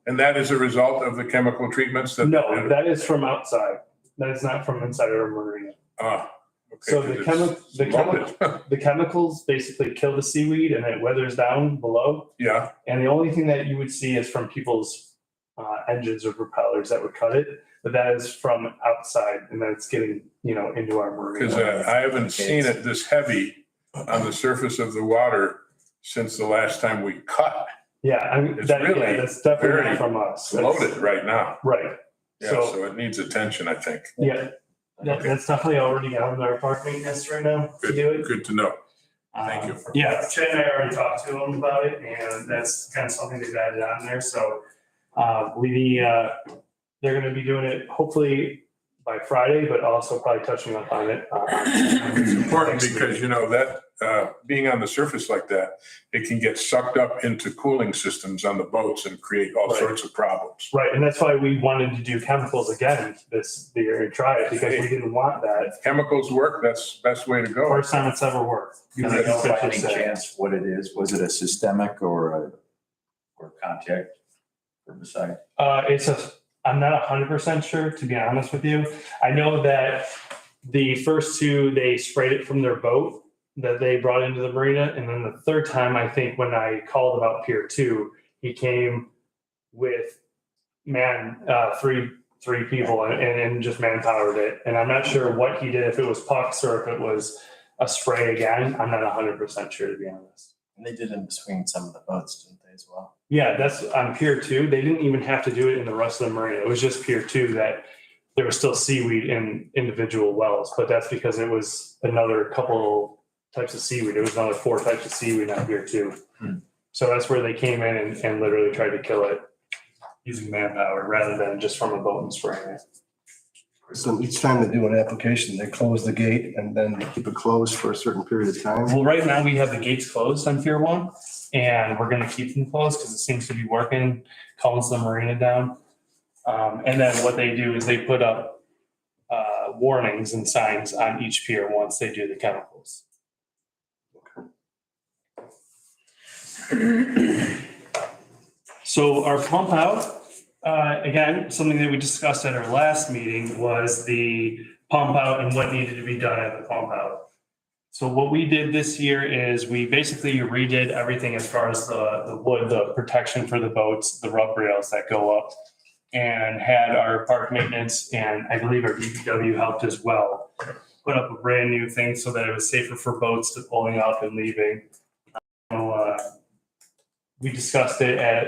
And that is a result of the chemical treatments that? No, that is from outside. That is not from inside our marina. So the chemicals basically kill the seaweed and it weathers down below. Yeah, And the only thing that you would see is from people's engines or propellers that would cut it. But that is from outside and then it's getting, into our marina. because I haven't seen it this heavy on the surface of the water since the last time we cut. Yeah, I mean, It's that's really definitely very not from us. That's- Loaded right now. Right. Yeah, So- so it needs attention, I think. Yeah, that's definitely already on our park maintenance right now to do it. Good to know. Thank you. Yeah, Chad and I already talked to them about it and that's kind of something they've added on there. So they're gonna be doing it hopefully by Friday, but also probably touching up on it. It's important because, that being on the surface like that, it can get sucked up into cooling systems on the boats and create all Right. sorts of problems. Right, and that's why we wanted to do chemicals again this year and try it because we didn't want that. Chemicals work, that's the best way to go. First time it's ever worked. Can I know by any chance what it is? Was it a systemic or contact herbicide? I'm not 100% sure, to be honest with you. I know that the first two, they sprayed it from their boat that they brought into the marina. And then the third time, I think when I called about Pier 2, he came with three people and just manpowered it. And I'm not sure what he did, if it was pucks or if it was a spray again. I'm not 100% sure, to be honest. And they did in between some of the boats, didn't they, as well? Yeah, that's on Pier 2. They didn't even have to do it in the rest of the marina. It was just Pier 2 that there was still seaweed in individual wells, but that's because it was another couple types of seaweed. It was another 4 types of seaweed on Pier 2. So that's where they came in and literally tried to kill it using manpower rather than just from a boat and spraying it. So each time they do an application, they close the gate and then keep it closed for a certain period of time. Well, right now we have the gates closed on Pier 1 and we're gonna keep them closed because it seems to be working, calms the marina down. And then what they do is they put up warnings and signs on each pier once they do the chemicals. So our pump out, again, something that we discussed at our last meeting was the pump out and what needed to be done at the pump out. So what we did this year is we basically redid everything as far as the wood, the protection for the boats, the rub rails that go up, and had our park maintenance and I believe our DPW helped as well, put up a brand new thing so that it was safer for boats to pulling up and leaving. We discussed it at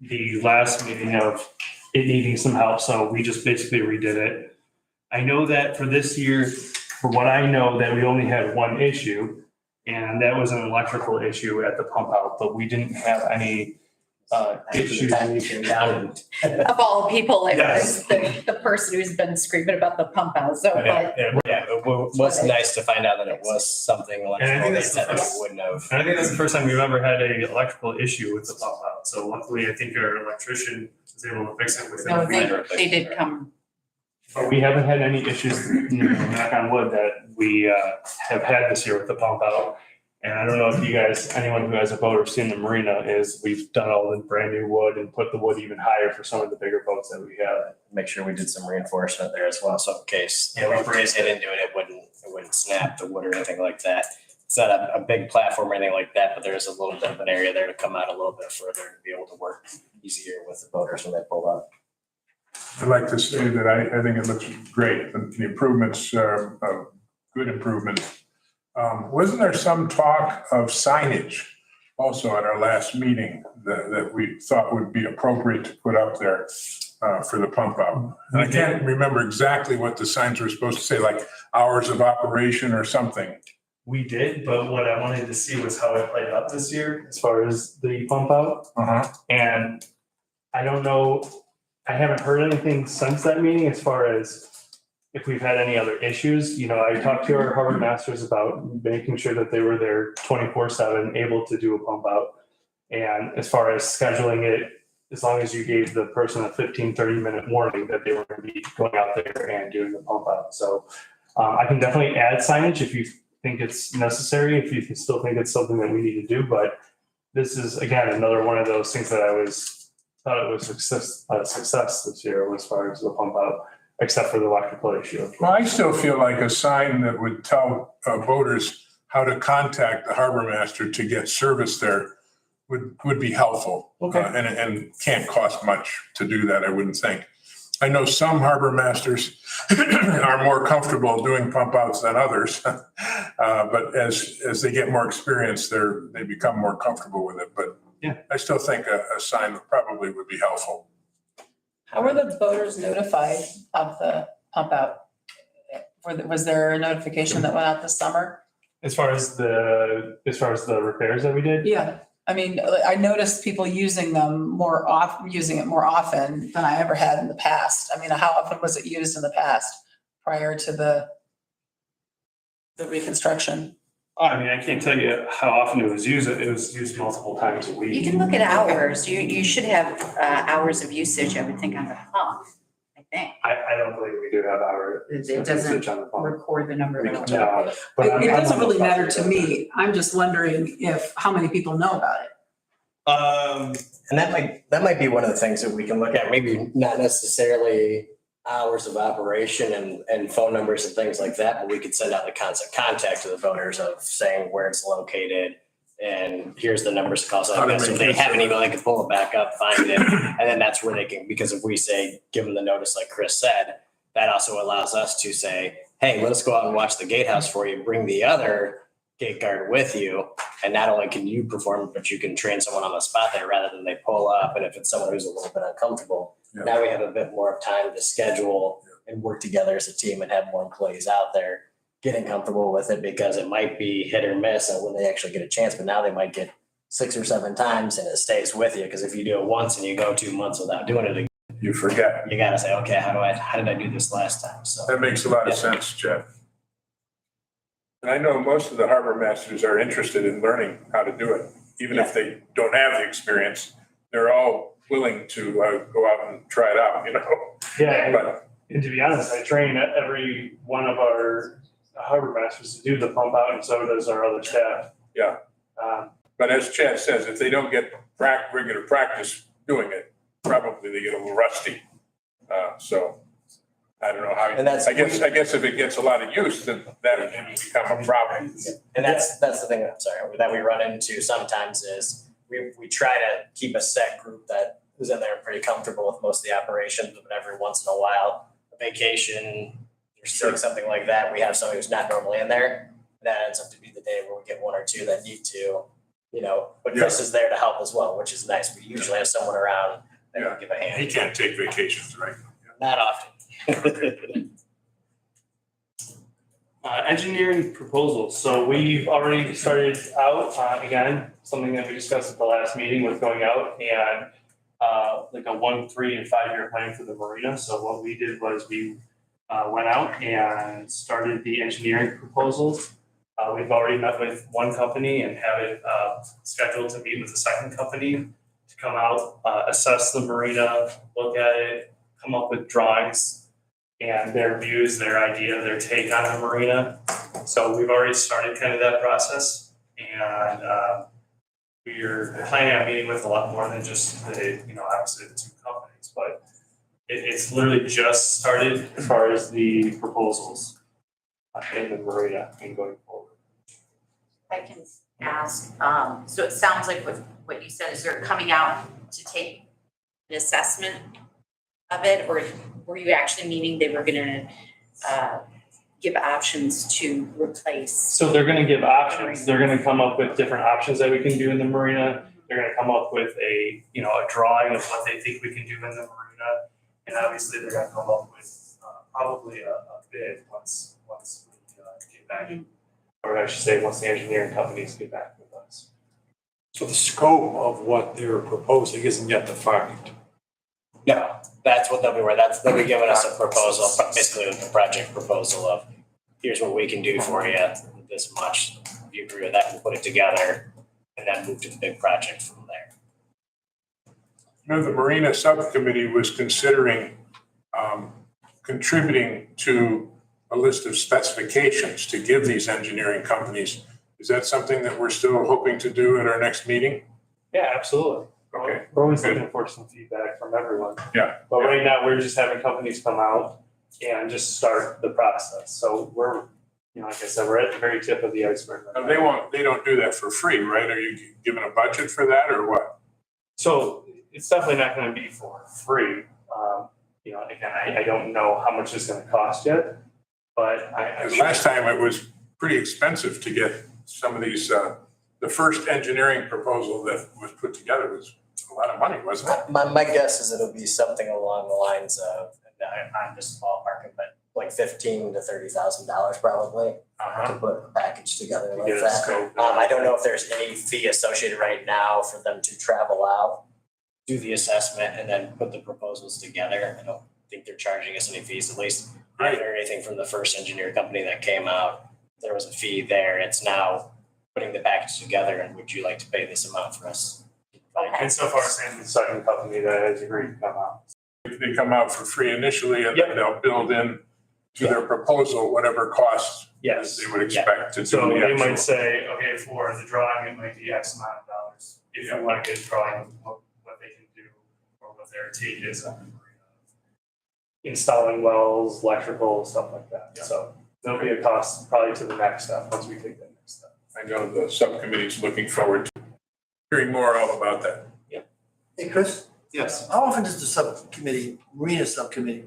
the last meeting of it needing some help, so we just basically redid it. I know that for this year, for what I know, that we only had one issue, and that was an electrical issue at the pump out, but we didn't have any issues. Of all people, it Yes. was the person who's been screaming about the pump out, so, but Yeah, it was nice to find out that it was something electrical they said that we wouldn't have. And I think that's the first time we've ever had an electrical issue with the pump out, so luckily I think our electrician was able to fix it within no, a week. they did come. But we haven't had any issues, knock on wood, that we have had this year with the pump out. And I don't know if you guys, anyone who has a boat or seen the marina, is we've done all the brand new wood and put the wood even higher for some of the bigger boats that we have. Make sure we did some reinforcement there as well, so in case, we breeze hit into it, it wouldn't snap the wood or anything like that. It's not a big platform or anything like that, but there's a little bit of an area there to come out a little bit further to be able to work easier with the boaters when they pull up. I'd like to say that I think it looks great. The improvements are good improvements. Wasn't there some talk of signage also at our last meeting that we thought would be appropriate to put up there for the pump out? And I can't remember exactly what the signs were supposed to say, like hours of operation or something. We did, but what I wanted to see was how it played out this year as far as the pump out. And I don't know, I haven't heard anything since that meeting as far as if we've had any other issues. I talked to our harbor masters about making sure that they were there 24/7, able to do a pump out. And as far as scheduling it, as long as you gave the person a 15-30-minute warning that they were going to be going out there and doing the pump out. So I can definitely add signage if you think it's necessary, if you still think it's something that we need to do. But this is, again, another one of those things that I thought it was a success this year as far as the pump out. except for the electrical issue. Well, I still feel like a sign that would tell voters how to contact the harbor master to get service there would be helpful. Okay. And can't cost much to do that, I wouldn't think. I know some harbor masters are more comfortable doing pump outs than others. But as they get more experience, they become more comfortable with it. But yeah, I still think a sign probably would be helpful. How were the voters notified of the pump out? Was there a notification that went out this summer? as far as the repairs that we did. Yeah, I mean, I noticed people using it more often than I ever had in the past. I mean, how often was it used in the past prior to the reconstruction? I mean, I can't tell you how often it was used. It was used multiple times a week. You can look at hours. You should have hours of usage, I would think, on the pump, I think. I don't believe we do have our It doesn't usage on the phone. record the number of hours. No, but It I'm doesn't on the really phone. matter to me. I'm just wondering how many people know about it. And that might be one of the things that we can look at, maybe not necessarily hours of operation and phone numbers and things like that, but we could send out the constant contact to the voters of saying where it's located and here's the numbers to call. So How to if make they use have of an it. email, they can pull it back up, find it, and then that's where they can, because if we say, give them the notice like Chris said, that also allows us to say, hey, let's go out and watch the gatehouse for you, bring the other gate guard with you. And not only can you perform, but you can train someone on the spot there rather than they pull up. And if it's someone who's a little bit uncomfortable, Yeah. now we have a bit more of time to schedule and work together as a team and have more employees out there getting comfortable with it, because it might be hit or miss and when they actually get a chance, but now they might get 6 or 7 times and it stays with you. Because if you do it once and you go 2 months without doing it again, You forget. you gotta say, okay, how did I do this last time? So. That makes a lot of sense, Jeff. And I know most of the harbor masters are interested in learning how to do it, even if they don't have the experience. They're all willing to go out and try it out, you know? Yeah, But and to be honest, I train every one of our harbor masters to do the pump out, and so does our other staff. Yeah. But as Chad says, if they don't get regular practice doing it, probably they get a little rusty. So I don't know how, And that's- I guess if it gets a lot of use, then that would become a problem. And that's the thing, I'm sorry, that we run into sometimes is we try to keep a set group that is in there pretty comfortable with most of the operations, but every once in a while, a vacation or something like that, we have somebody who's not normally in there. That ends up to be the day where we get 1 or 2 that need to, but Chris is there to help as well, which is nice. We usually have someone around that can give a hand. He can't take vacations, right? Not often. Engineering proposals. So we've already started out, again, something that we discussed at the last meeting was going out and like a 1, 3, and 5-year plan for the marina. So what we did was we went out and started the engineering proposals. We've already met with one company and have it scheduled to meet with the second company to come out, assess the marina, look at it, come up with drawings and their views, their idea, their take on the marina. So we've already started kind of that process, and we're planning on meeting with a lot more than just obviously the 2 companies, but it's literally just started as far as the proposals in the marina and going forward. I can ask, so it sounds like what you said is they're coming out to take an assessment of it, or were you actually meaning they were gonna give options to replace? So they're gonna give options. They're gonna come up with different options that we can do in the marina. They're gonna come up with a drawing of what they think we can do in the marina. And obviously they're gonna come up with probably a bid once we get back. Or I should say, once the engineering companies get back with us. So the scope of what they're proposing isn't yet defined. No, that's what they'll be, they'll be giving us a proposal, basically a project proposal of, here's what we can do for you, this much. If you agree with that, we'll put it together and then move to the big project from there. The Marina Subcommittee was considering contributing to a list of specifications to give these engineering companies. Is that something that we're still hoping to do at our next meeting? Yeah, absolutely. Okay. We're always looking for some feedback from everyone. Yeah. But right now, we're just having companies come out and just start the process. So we're, like I said, we're at the very tip of the iceberg. Now, they don't do that for free, right? Are you given a budget for that or what? So it's definitely not gonna be for free. Again, I don't know how much it's gonna cost yet, but Because last time it was pretty expensive to get some of these, the first engineering proposal that was put together was a lot of money, wasn't it? My guess is it'll be something along the lines of, I'm just ballparking, but like $15,000 to $30,000 probably to put a package together like Get a that. scope. I don't know if there's any fee associated right now for them to travel out, do the assessment, and then put the proposals together. I don't think they're charging us any fees, at least I haven't heard anything from the first engineer company that came out. There was a fee there. It's now putting the package together, and would you like to pay this amount for us? And so far, Sam, the second company that has agreed to come out. They come out for free initially and Yep. then they'll build in to their proposal whatever costs Yes. they would expect to do So the they actual. might say, okay, for the drawing, it might be X amount of dollars. If you want to get a drawing of what they can do or what their take is on installing wells, electrical, stuff like that. So there'll be a cost probably to the next step once we take that next step. I know the subcommittee's looking forward to hearing more all about that. Hey, Chris, Yes. how often does the subcommittee, Marina Subcommittee,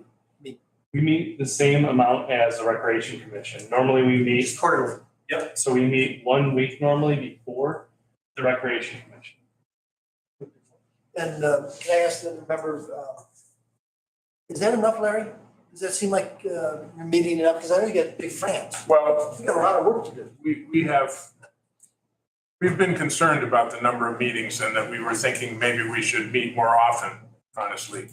We meet the same amount as the Recreation Commission. Normally we meet, meet quarterly? yep, so we meet 1 week normally before the Recreation Commission. And can I ask them, remember, is that enough, Larry? Does that seem like you're meeting enough? Because I know you got big France. Well, We got a lot of work to do. we've been concerned about the number of meetings and that we were thinking maybe we should meet more often, honestly.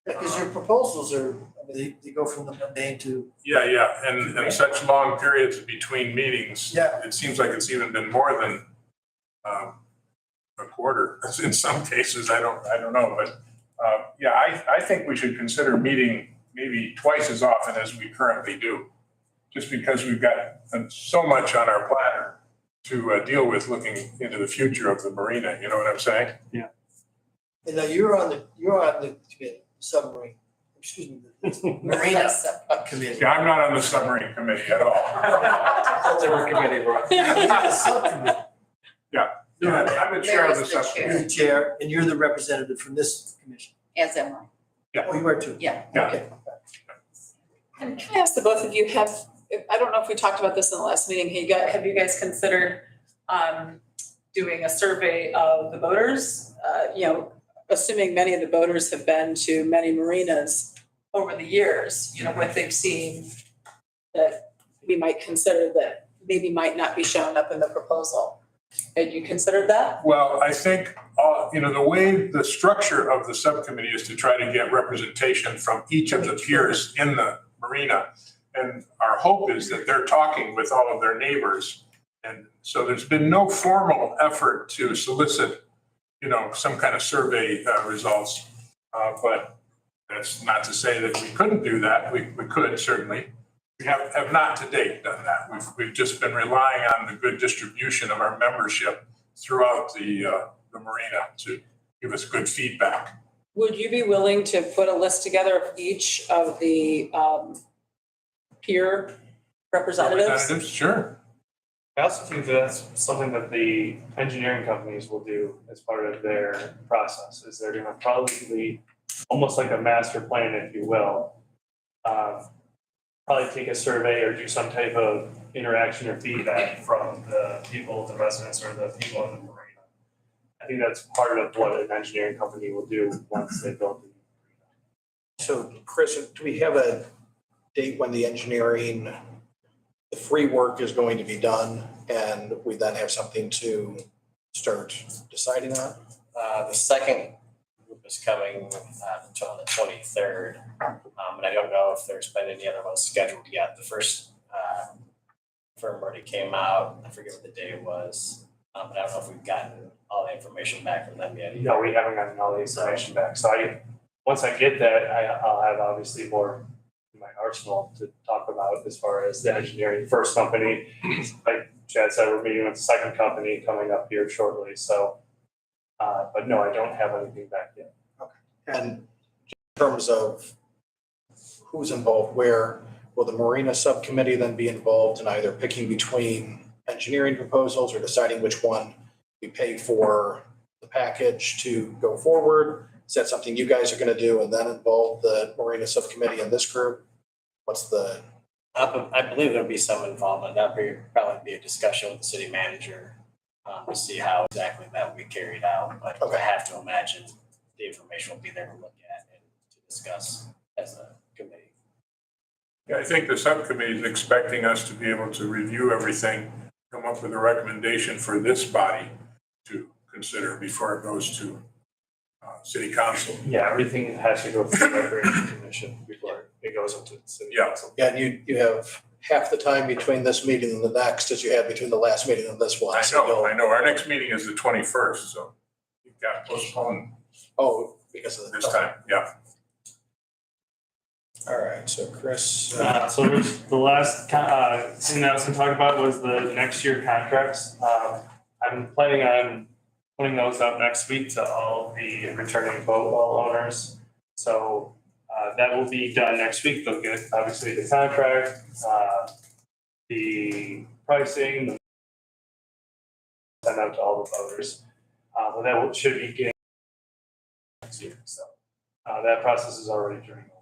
Because your proposals are, I mean, they go from the mundane to, Yeah, and such long periods between meetings. Yeah. It seems like it's even been more than a quarter in some cases. I don't know, but I think we should consider meeting maybe twice as often as we currently do. Just because we've got so much on our platter to deal with looking into the future of the marina, you know what I'm saying? and now you're on the committee, submarine, excuse me, the Marina Committee. Yeah, I'm not on the submarine committee at all. You're the subcommittee. Yeah, I'm the chair of the Mary's the chair. subcommittee. You're the chair, and you're the representative from this commission. As am I. Oh, you are too? Yeah. Yeah. Okay. And can I ask the both of you, I don't know if we talked about this in the last meeting, have you guys considered doing a survey of the boaters? Assuming many of the boaters have been to many marinas over the years, what they've seen that we might consider that maybe might not be shown up in the proposal. Had you considered that? Well, I think, the way the structure of the subcommittee is to try to get representation from each of the peers in the marina. And our hope is that they're talking with all of their neighbors. And so there's been no formal effort to solicit, some kind of survey results. But that's not to say that we couldn't do that. We could certainly. We have not to date done that. We've just been relying on the good distribution of our membership throughout the marina to give us good feedback. Would you be willing to put a list together of each of the peer representatives? Sure. I also think that's something that the engineering companies will do as part of their process, is they're gonna probably, almost like a master plan, if you will, probably take a survey or do some type of interaction or feedback from the people, the residents, or the people in the marina. I think that's part of what an engineering company will do once they build the So Chris, do we have a date when the engineering, the free work is going to be done and we then have something to start deciding on? The second group is coming on the 23rd. And I don't know if there's been any other ones scheduled yet. The first firm already came out. I forget what the day was. But I don't know if we've gotten all the information back from them yet. No, we haven't gotten all the information back. So once I get that, I'll have obviously more in my arsenal to talk about as far as the engineering first company. Like Chad said, we're meeting with the second company coming up here shortly. So, but no, I don't have anything back yet. And in terms of who's involved where? Will the Marina Subcommittee then be involved in either picking between engineering proposals or deciding which one we pay for the package to go forward? Is that something you guys are going to do and then involve the Marina Subcommittee in this group? What's the? I believe there'll be some involvement. That'll probably be a discussion with the city manager to see how exactly that will be carried out. But I have to imagine the information will be there to look at and to discuss as a committee. Yeah, I think the subcommittee is expecting us to be able to review everything, come up with a recommendation for this body to consider before it goes to city council. Yeah, everything has to go through the Recreation Commission before it goes into the city Yeah. council. Yeah, and you have half the time between this meeting and the next as you had between the last meeting and this one. I know. Our next meeting is the 21st, so we've got postponed Oh, because of this time, yeah. All right, so Chris. So there's the last thing that I was gonna talk about was the next year contracts. I'm planning on putting those up next week to all the returning boat well owners. So that will be done next week. They'll get obviously the contract, the pricing, send out to all the voters. But that should be getting next year. So that process is already turning over.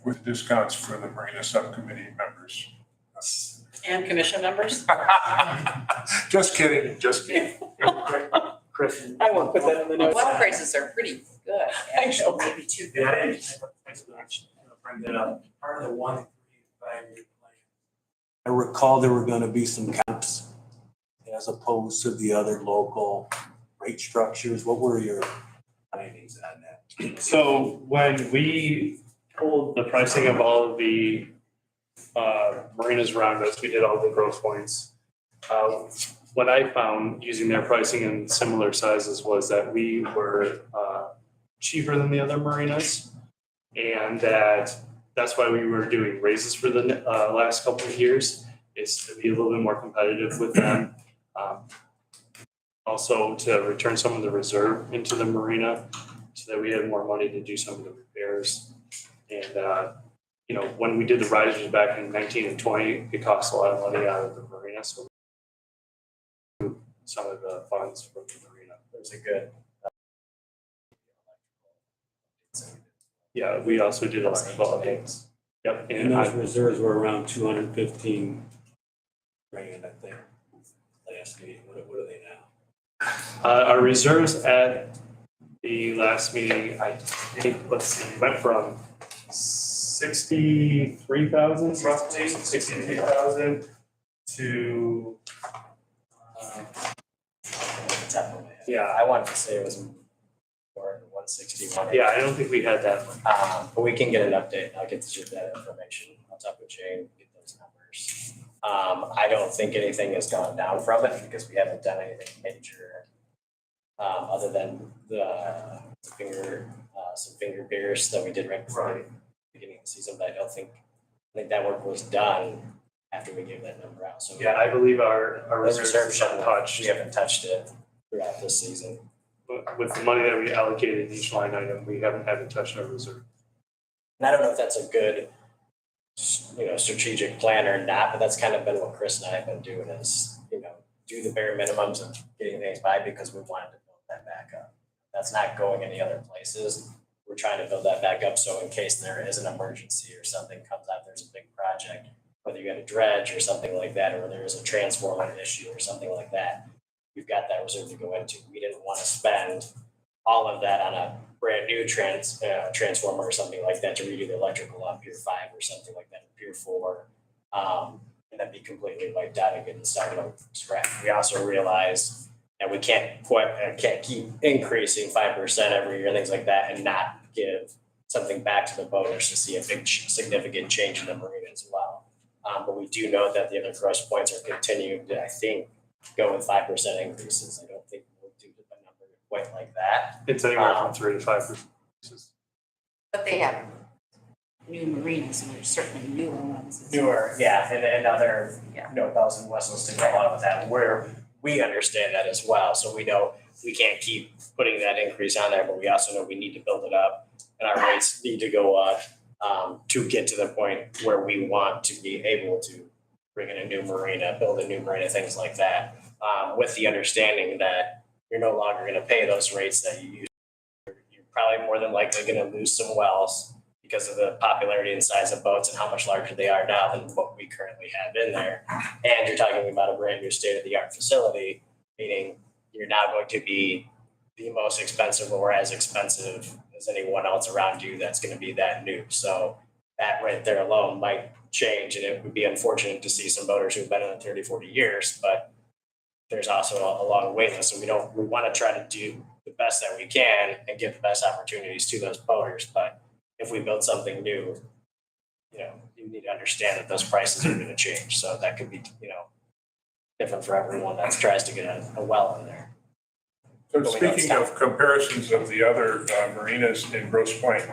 With discounts for the Marina Subcommittee members. And commission members? Just kidding, just kidding. Chris. I won't put that in the notes. Well, prices are pretty good, actually, maybe too good. Bring that up. Part of the 1 to 5 year plan. I recall there were gonna be some caps as opposed to the other local rate structures. What were your findings on that? So when we pulled the pricing of all of the marinas around us, we did all the gross points. What I found using their pricing in similar sizes was that we were cheaper than the other marinas. And that's why we were doing raises for the last couple of years, is to be a little bit more competitive with them. Also to return some of the reserve into the marina so that we had more money to do some of the repairs. And, when we did the risers back in 19 and 20, it cost a lot of money out of the marina. So some of the funds from the marina. There's a good. Yeah, we also did electrical updates. Yep. And those reserves were around 215 grand, I think, last meeting. What are they now? Our reserves at the last meeting, I think, went from 63,000 roughly, 63,000 to, yeah, I wanted to say it was more than 161. yeah, I don't think we had that one. But we can get an update. I'll get you that information. I'll talk with Jane, get those numbers. I don't think anything has gone down from it because we haven't done anything major. Other than the some finger beers that we did right before the beginning of the season, but I think that work was done after we gave that number out. So Yeah, I believe our the reserves reserve is shouldn't untouched. We haven't touched it throughout this season. But with the money that we allocated in each line item, we haven't had to touch our reserve. And I don't know if that's a good, strategic plan or not, but that's kind of been what Chris and I have been doing is, do the bare minimums of getting things by because we wanted to build that back up. That's not going any other places. We're trying to build that back up. So in case there is an emergency or something comes out, there's a big project, whether you got a dredge or something like that, or there is a transformer issue or something like that, we've got that reserve to go into. We didn't want to spend all of that on a brand new transformer or something like that to redo the electrical on Pier 5 or something like that, or Pier 4, and then be completely wiped out and get started over from scratch. We also realized that we can't keep increasing 5% every year, things like that, and not give something back to the boaters to see a big significant change in the marina as well. But we do know that the other gross points are continuing to, I think, go with 5% increases. I don't think we'll do a number quite like that. It's anywhere from 3 to 5%. But they have new marinas and there's certainly newer ones. Newer, yeah, and other, Yeah. bells and whistles to go along with that, where we understand that as well. So we know we can't keep putting that increase on there, but we also know we need to build it up and our rates need to go up. to get to the point where we want to be able to bring in a new marina, build a new marina, things like that. With the understanding that you're no longer going to pay those rates that you used. You're probably more than likely going to lose some wells because of the popularity and size of boats and how much larger they are now than what we currently have in there. And you're talking about a brand new state-of-the-art facility, meaning you're now going to be the most expensive or as expensive as anyone else around you that's going to be that new. So that right there alone might change, and it would be unfortunate to see some boaters who've been in it 30, 40 years, but there's also a long wait list. So we want to try to do the best that we can and give the best opportunities to those boaters. But if we build something new, you need to understand that those prices are going to change. So that could be, different for everyone that tries to get a well in there. So speaking of comparisons of the other marinas in Grosse Pointe,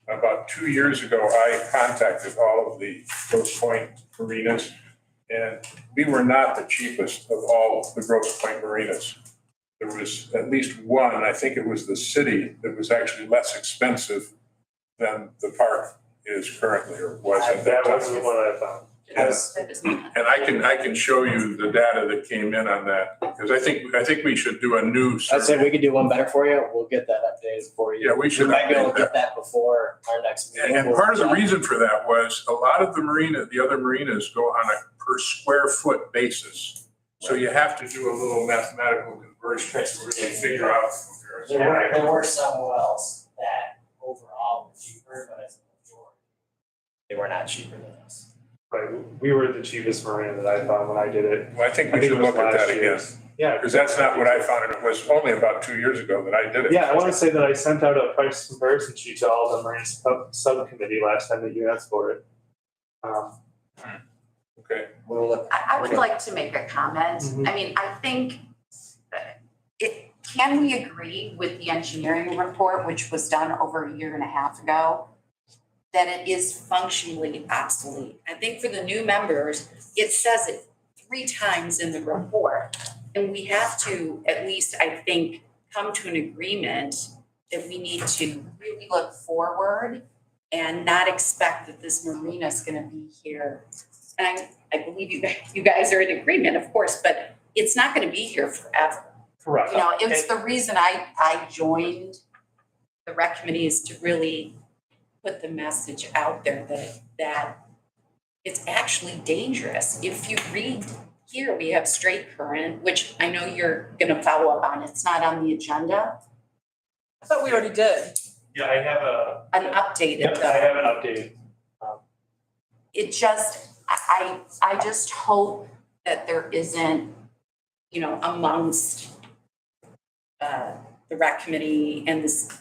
about 2 years ago, I contacted all of the Grosse Pointe marinas, and we were not the cheapest of all the Grosse Pointe marinas. There was at least one, I think it was the city, that was actually less expensive than the park is currently, or was at that That was the time. one I found. And I can show you the data that came in on that, because I think we should do a new I'd say survey. we could do one better for you. We'll get that updated for you. Yeah, we should might be able update to get that before our next meeting. And part of the reason for that was a lot of the other marinas go on a per square foot basis. So you have to do a little mathematical conversion to really figure out the comparison. There were some wells that overall were cheaper, but as a majority, they were not cheaper than us. Right, we were the cheapest marina that I found when I did it. Well, I think I we think should it was look at last that again, year's. Yeah. because that's not what I found, and it was only about 2 years ago that I did it. Yeah, I want to say that I sent out a price comparison sheet to all the marine subcommittee last time that you asked for it. Okay, We'll look. I would like to make a comment. Mhm. I mean, I think can we agree with the engineering report, which was done over a year and a half ago, that it is functionally obsolete? I think for the new members, it says it 3 times in the report. And we have to, at least, I think, come to an agreement that we need to really look forward and not expect that this marina is gonna be here. And I believe you guys are in agreement, of course, but it's not gonna be here forever. Correct. It's the reason I joined the rec committee is to really put the message out there that it's actually dangerous. If you read here, we have straight current, which I know you're gonna follow up on. It's not on the agenda, I thought we already did. Yeah, I have an updated yep, I have an update. It just, I just hope that there isn't, amongst the rec committee and this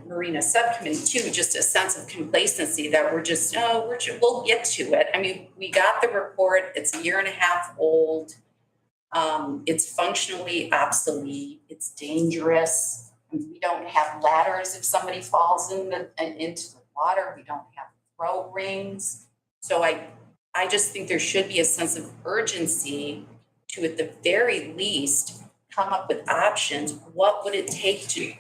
marina subcommittee too, just a sense of complacency that we'll get to it. I mean, we got the report, it's a year and a half old. It's functionally obsolete, it's dangerous. We don't have ladders if somebody falls into the water, we don't have throw rings. So I just think there should be a sense of urgency to, at the very least, come up with options. What would it take to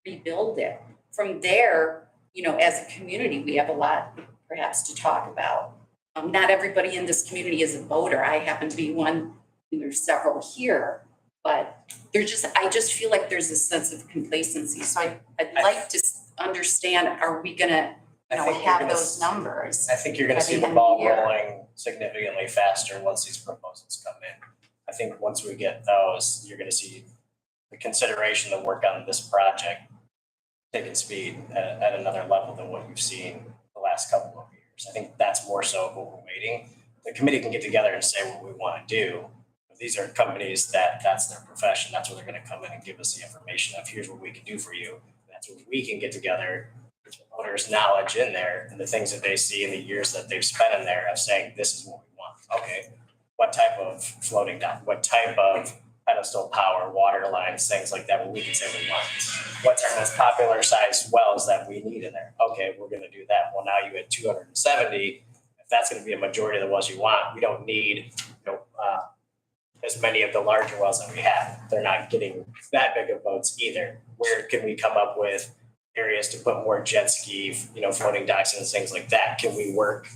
rebuild it? From there, as a community, we have a lot perhaps to talk about. Not everybody in this community is a boater. I happen to be one, and there's several here, but I just feel like there's a sense of complacency. So I'd like to understand, are we gonna, have those numbers? I think you're gonna at see the the end of ball the year. rolling significantly faster once these proposals come in. I think once we get those, you're gonna see the consideration, the work on this project taking speed at another level than what you've seen the last couple of years. I think that's more so what we're waiting. The committee can get together and say what we want to do. These are companies that's their profession. That's where they're going to come in and give us the information of here's what we can do for you. That's where we can get together with the owner's knowledge in there and the things that they see in the years that they've spent in there of saying, this is what we want. Okay, what type of floating dock? What type of pedestal power, water lines, things like that, where we can say we want. What's our most popular size wells that we need in there? Okay, we're going to do that. Well, now you had 270. If that's going to be a majority of the wells you want, we don't need, as many of the larger wells that we have. They're not getting that big of boats either. Where can we come up with areas to put more jet ski, floating docks and things like that. Can we work,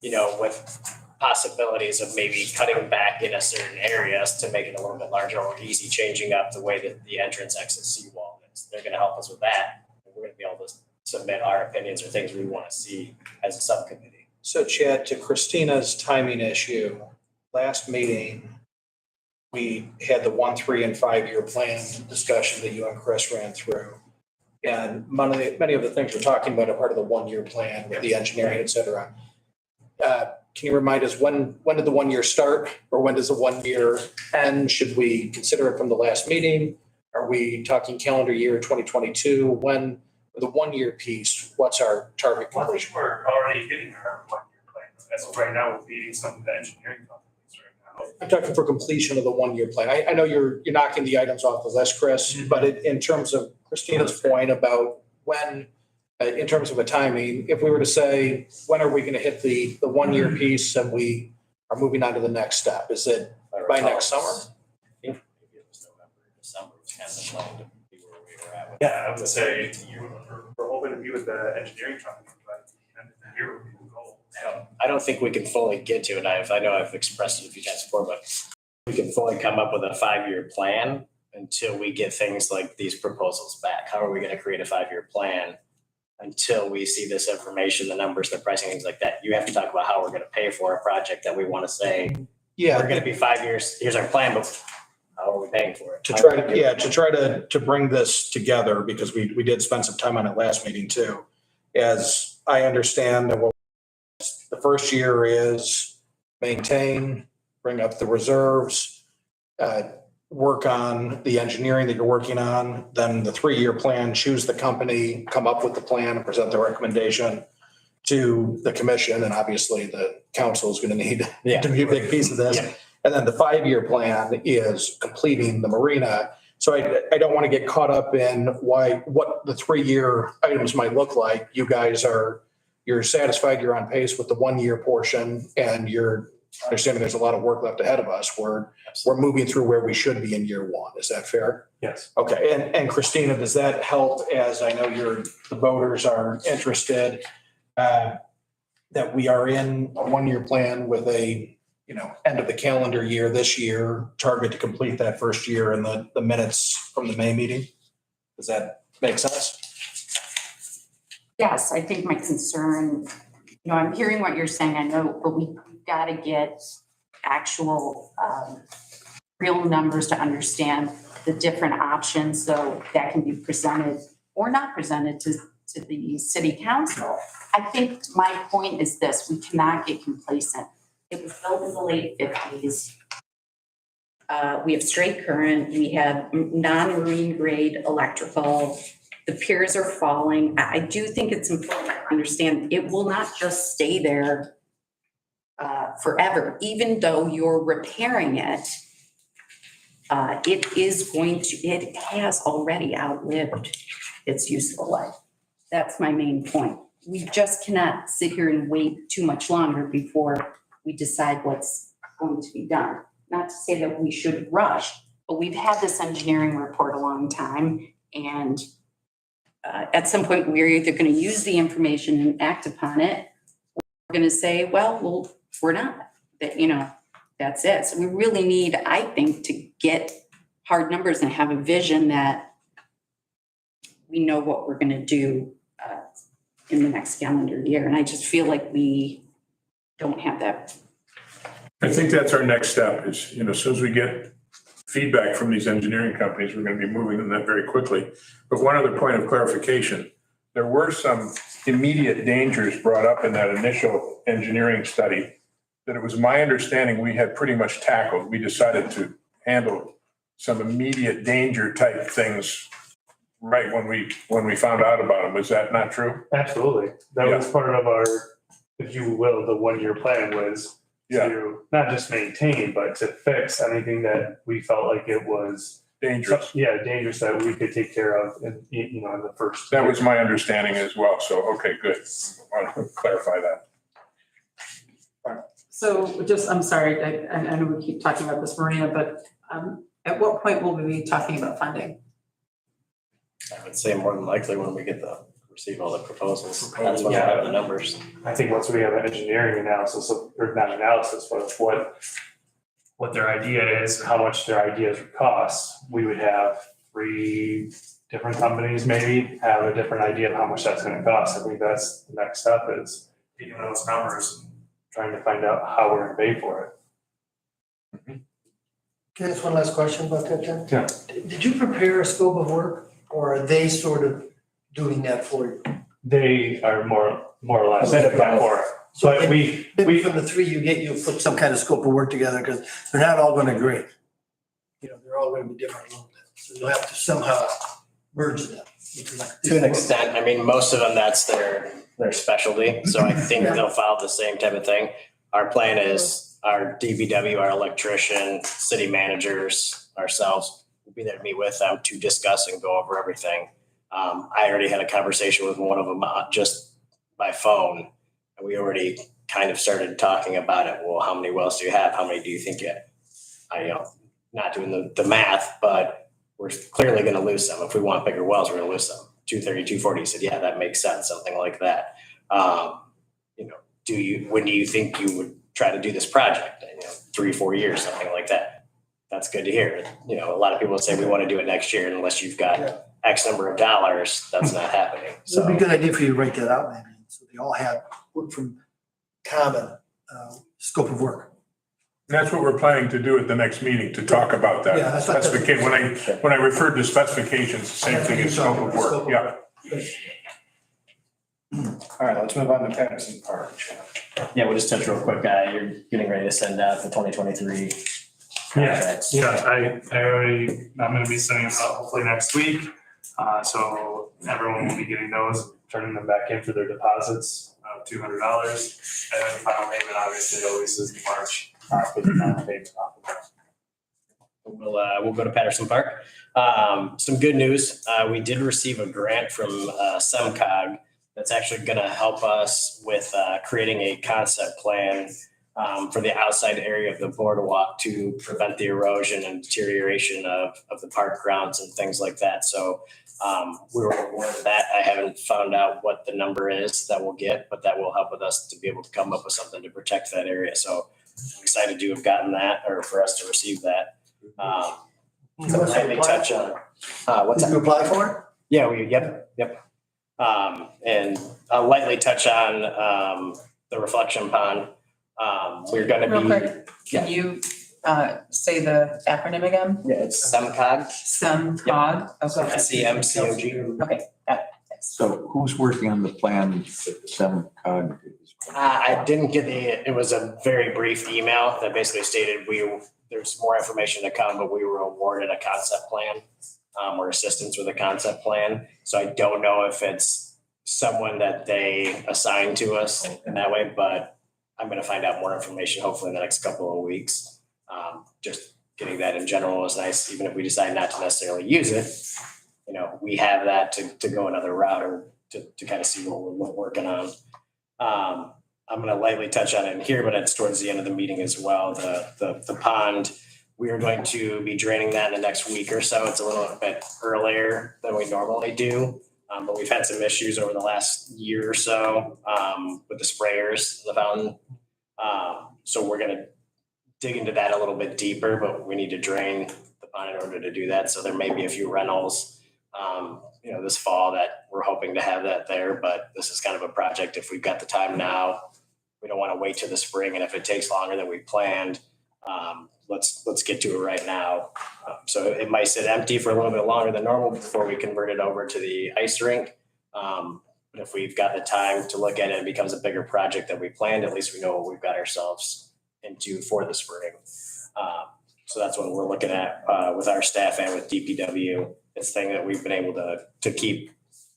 with possibilities of maybe cutting back in a certain areas to make it a little bit larger or easy changing up the way that the entrance exit seawall is? They're gonna help us with that. We're gonna be able to submit our opinions or things we want to see as a subcommittee. So Chad, to Christina's timing issue, last meeting, we had the 1, 3, and 5-year plan discussion that you and Chris ran through. And many of the things we're talking about are part of the 1-year plan with the engineering, et cetera. Can you remind us, when did the 1 year start, or when does the 1 year end? Should we consider it from the last meeting? Are we talking calendar year 2022? When, for the 1 year piece, what's our target Well, I think completion? we're already hitting our 1 year plan. As of right now, we're beating some of the engineering companies right now. I'm talking for completion of the 1 year plan. I know you're knocking the items off the list, Chris, but in terms of Christina's point about when, in terms of a timing, if we were to say, when are we going to hit the 1 year piece and we are moving on to the next step? Is it by next summer? I think maybe it was November, December was kind of the plan to be where we were at with. Yeah, I would say we're hoping to be with the engineering company, but the end of the year would be the goal. I don't think we can fully get to it. I know I've expressed it a few times before, but we can fully come up with a 5-year plan until we get things like these proposals back. How are we going to create a 5-year plan until we see this information, the numbers, the pricing, things like that? You have to talk about how we're going to pay for a project that we want to say, Yeah. we're going to be 5 years, here's our plan, but how are we paying for it? To try to bring this together, because we did spend some time on it last meeting too. As I understand that what the first year is maintain, bring up the reserves, work on the engineering that you're working on, then the 3-year plan, choose the company, come up with the plan and present the recommendation to the commission. And obviously the council is going to need to be a big piece of this. Yeah. And then the 5-year plan is completing the marina. So I don't want to get caught up in what the 3-year items might look like. You guys you're satisfied, you're on pace with the 1 year portion, and you're understanding there's a lot of work left ahead of us. We're moving through where we should be in year 1. Is that fair? Yes. Okay. And Christina, does that help, as I know the voters are interested, that we are in a 1-year plan with a, end of the calendar year this year, target to complete that first year in the minutes from the May meeting? Does that make sense? Yes, I think my concern, I'm hearing what you're saying, I know, but we've got to get actual real numbers to understand the different options so that can be presented or not presented to the city council. I think my point is this: we cannot get complacent. It was built in the late 50s. We have straight current, we have non-marine grade electrical. The piers are falling. I do think it's important to understand it will not just stay there forever, even though you're repairing it. It has already outlived its useful life. That's my main point. We just cannot sit here and wait too much longer before we decide what's going to be done. Not to say that we should rush, but we've had this engineering report a long time, and at some point, we're either going to use the information and act upon it, or we're going to say, well, we're not. That's it. So we really need, I think, to get hard numbers and have a vision that we know what we're going to do in the next calendar year. And I just feel like we don't have that. I think that's our next step is, as soon as we get feedback from these engineering companies, we're going to be moving on that very quickly. But one other point of clarification, there were some immediate dangers brought up in that initial engineering study that it was my understanding we had pretty much tackled. We decided to handle some immediate danger type things right when we found out about them. Is that not true? Absolutely. That was part of our, if you will, the 1 year plan was to not just maintain, but to fix anything that we felt like it was dangerous. Dangerous that we could take care of in the first. That was my understanding as well. So, okay, good. I want to clarify that. So I'm sorry, I know we keep talking about this marina, but at what point will we be talking about funding? I would say more than likely when we receive all the proposals, that's when we have the numbers. I think once we have an engineering analysis of, or not analysis, but of what their idea is, and how much their ideas would cost, we would have 3 different companies maybe have a different idea of how much that's gonna cost. I think that's the next step is getting those numbers, and trying to find out how we're gonna pay for it. Can I ask one last question about that, Jen? Yeah. Did you prepare a scope of work, or are they sort of doing that for you? They are more or less. A bit of both. for it. But we, Maybe from the 3 you get, you put some kind of scope of work together, because they're not all gonna agree. You know, they're all gonna be different a little bit, so you'll have to somehow merge them. To an extent, I mean, most of them, that's their specialty, so I think Yeah. they'll follow the same type of thing. Our plan is our DBW, our electrician, city managers, ourselves, will be there to meet with them to discuss and go over everything. I already had a conversation with one of them just by phone, and we already kind of started talking about it. Well, how many wells do you have? How many do you think you have? Not doing the math, but we're clearly gonna lose some. If we want bigger wells, we're gonna lose some. 230, 240, he said, yeah, that makes sense, something like that. When do you think you would try to do this project? 3, 4 years, something like that. That's good to hear. A lot of people would say we want to do it next year, and unless you've got X number of dollars, that's not happening. So it'd be a So good idea for you to write that out, maybe, so they all have work from common scope of work. That's what we're planning to do at the next meeting, to talk about that. Yeah, I thought that- Specification, when I referred to specifications, same thing as scope of work, yeah. All right, let's move on to Patterson Park. yeah, we'll just touch real quick. You're getting ready to send out the 2023 contracts. I'm gonna be sending them out hopefully next week. So everyone will be getting those, turning them back in for their deposits of $200. And then the final payment obviously always is March, for the final payment off of that. We'll go to Patterson Park. Some good news. We did receive a grant from SEMCOG that's actually going to help us with creating a concept plan for the outside area of the boardwalk to prevent the erosion and deterioration of the park grounds and things like that. So we were awarded that. I haven't found out what the number is that we'll get, but that will help with us to be able to come up with something to protect that area. So I'm excited to have gotten that, or for us to receive that. Let me touch on, what's Did that? you apply for it? Yeah, yep. And I'll lightly touch on, the reflection pond. We're gonna Real be. quick, can you say the acronym again? Yeah, it's SEMCOG, SEMCOG, okay. SEMCOG. Okay, got it, thanks. So who's working on the plan that the SEMCOG is? I didn't get it was a very brief email that basically stated there's more information to come, but we were awarded a concept plan, or assistance with a concept plan. So I don't know if it's someone that they assigned to us in that way, but I'm gonna find out more information hopefully in the next couple of weeks. Just getting that in general is nice, even if we decide not to necessarily use it. We have that to go another route or to kind of see what we're working on. I'm gonna lightly touch on it here, but it's towards the end of the meeting as well. The pond, we are going to be draining that in the next week or so. It's a little bit earlier than we normally do. But we've had some issues over the last year or so with the sprayers, the fountain. So we're gonna dig into that a little bit deeper, but we need to drain the pond in order to do that. So there may be a few rentals, this fall that we're hoping to have that there. But this is kind of a project, if we've got the time now, we don't want to wait till the spring. And if it takes longer than we planned, let's get to it right now. So it might sit empty for a little bit longer than normal before we convert it over to the ice rink. But if we've got the time to look at it, it becomes a bigger project than we planned. At least we know what we've got ourselves into for the spring. So that's what we're looking at with our staff and with DPW. It's thing that we've been able to keep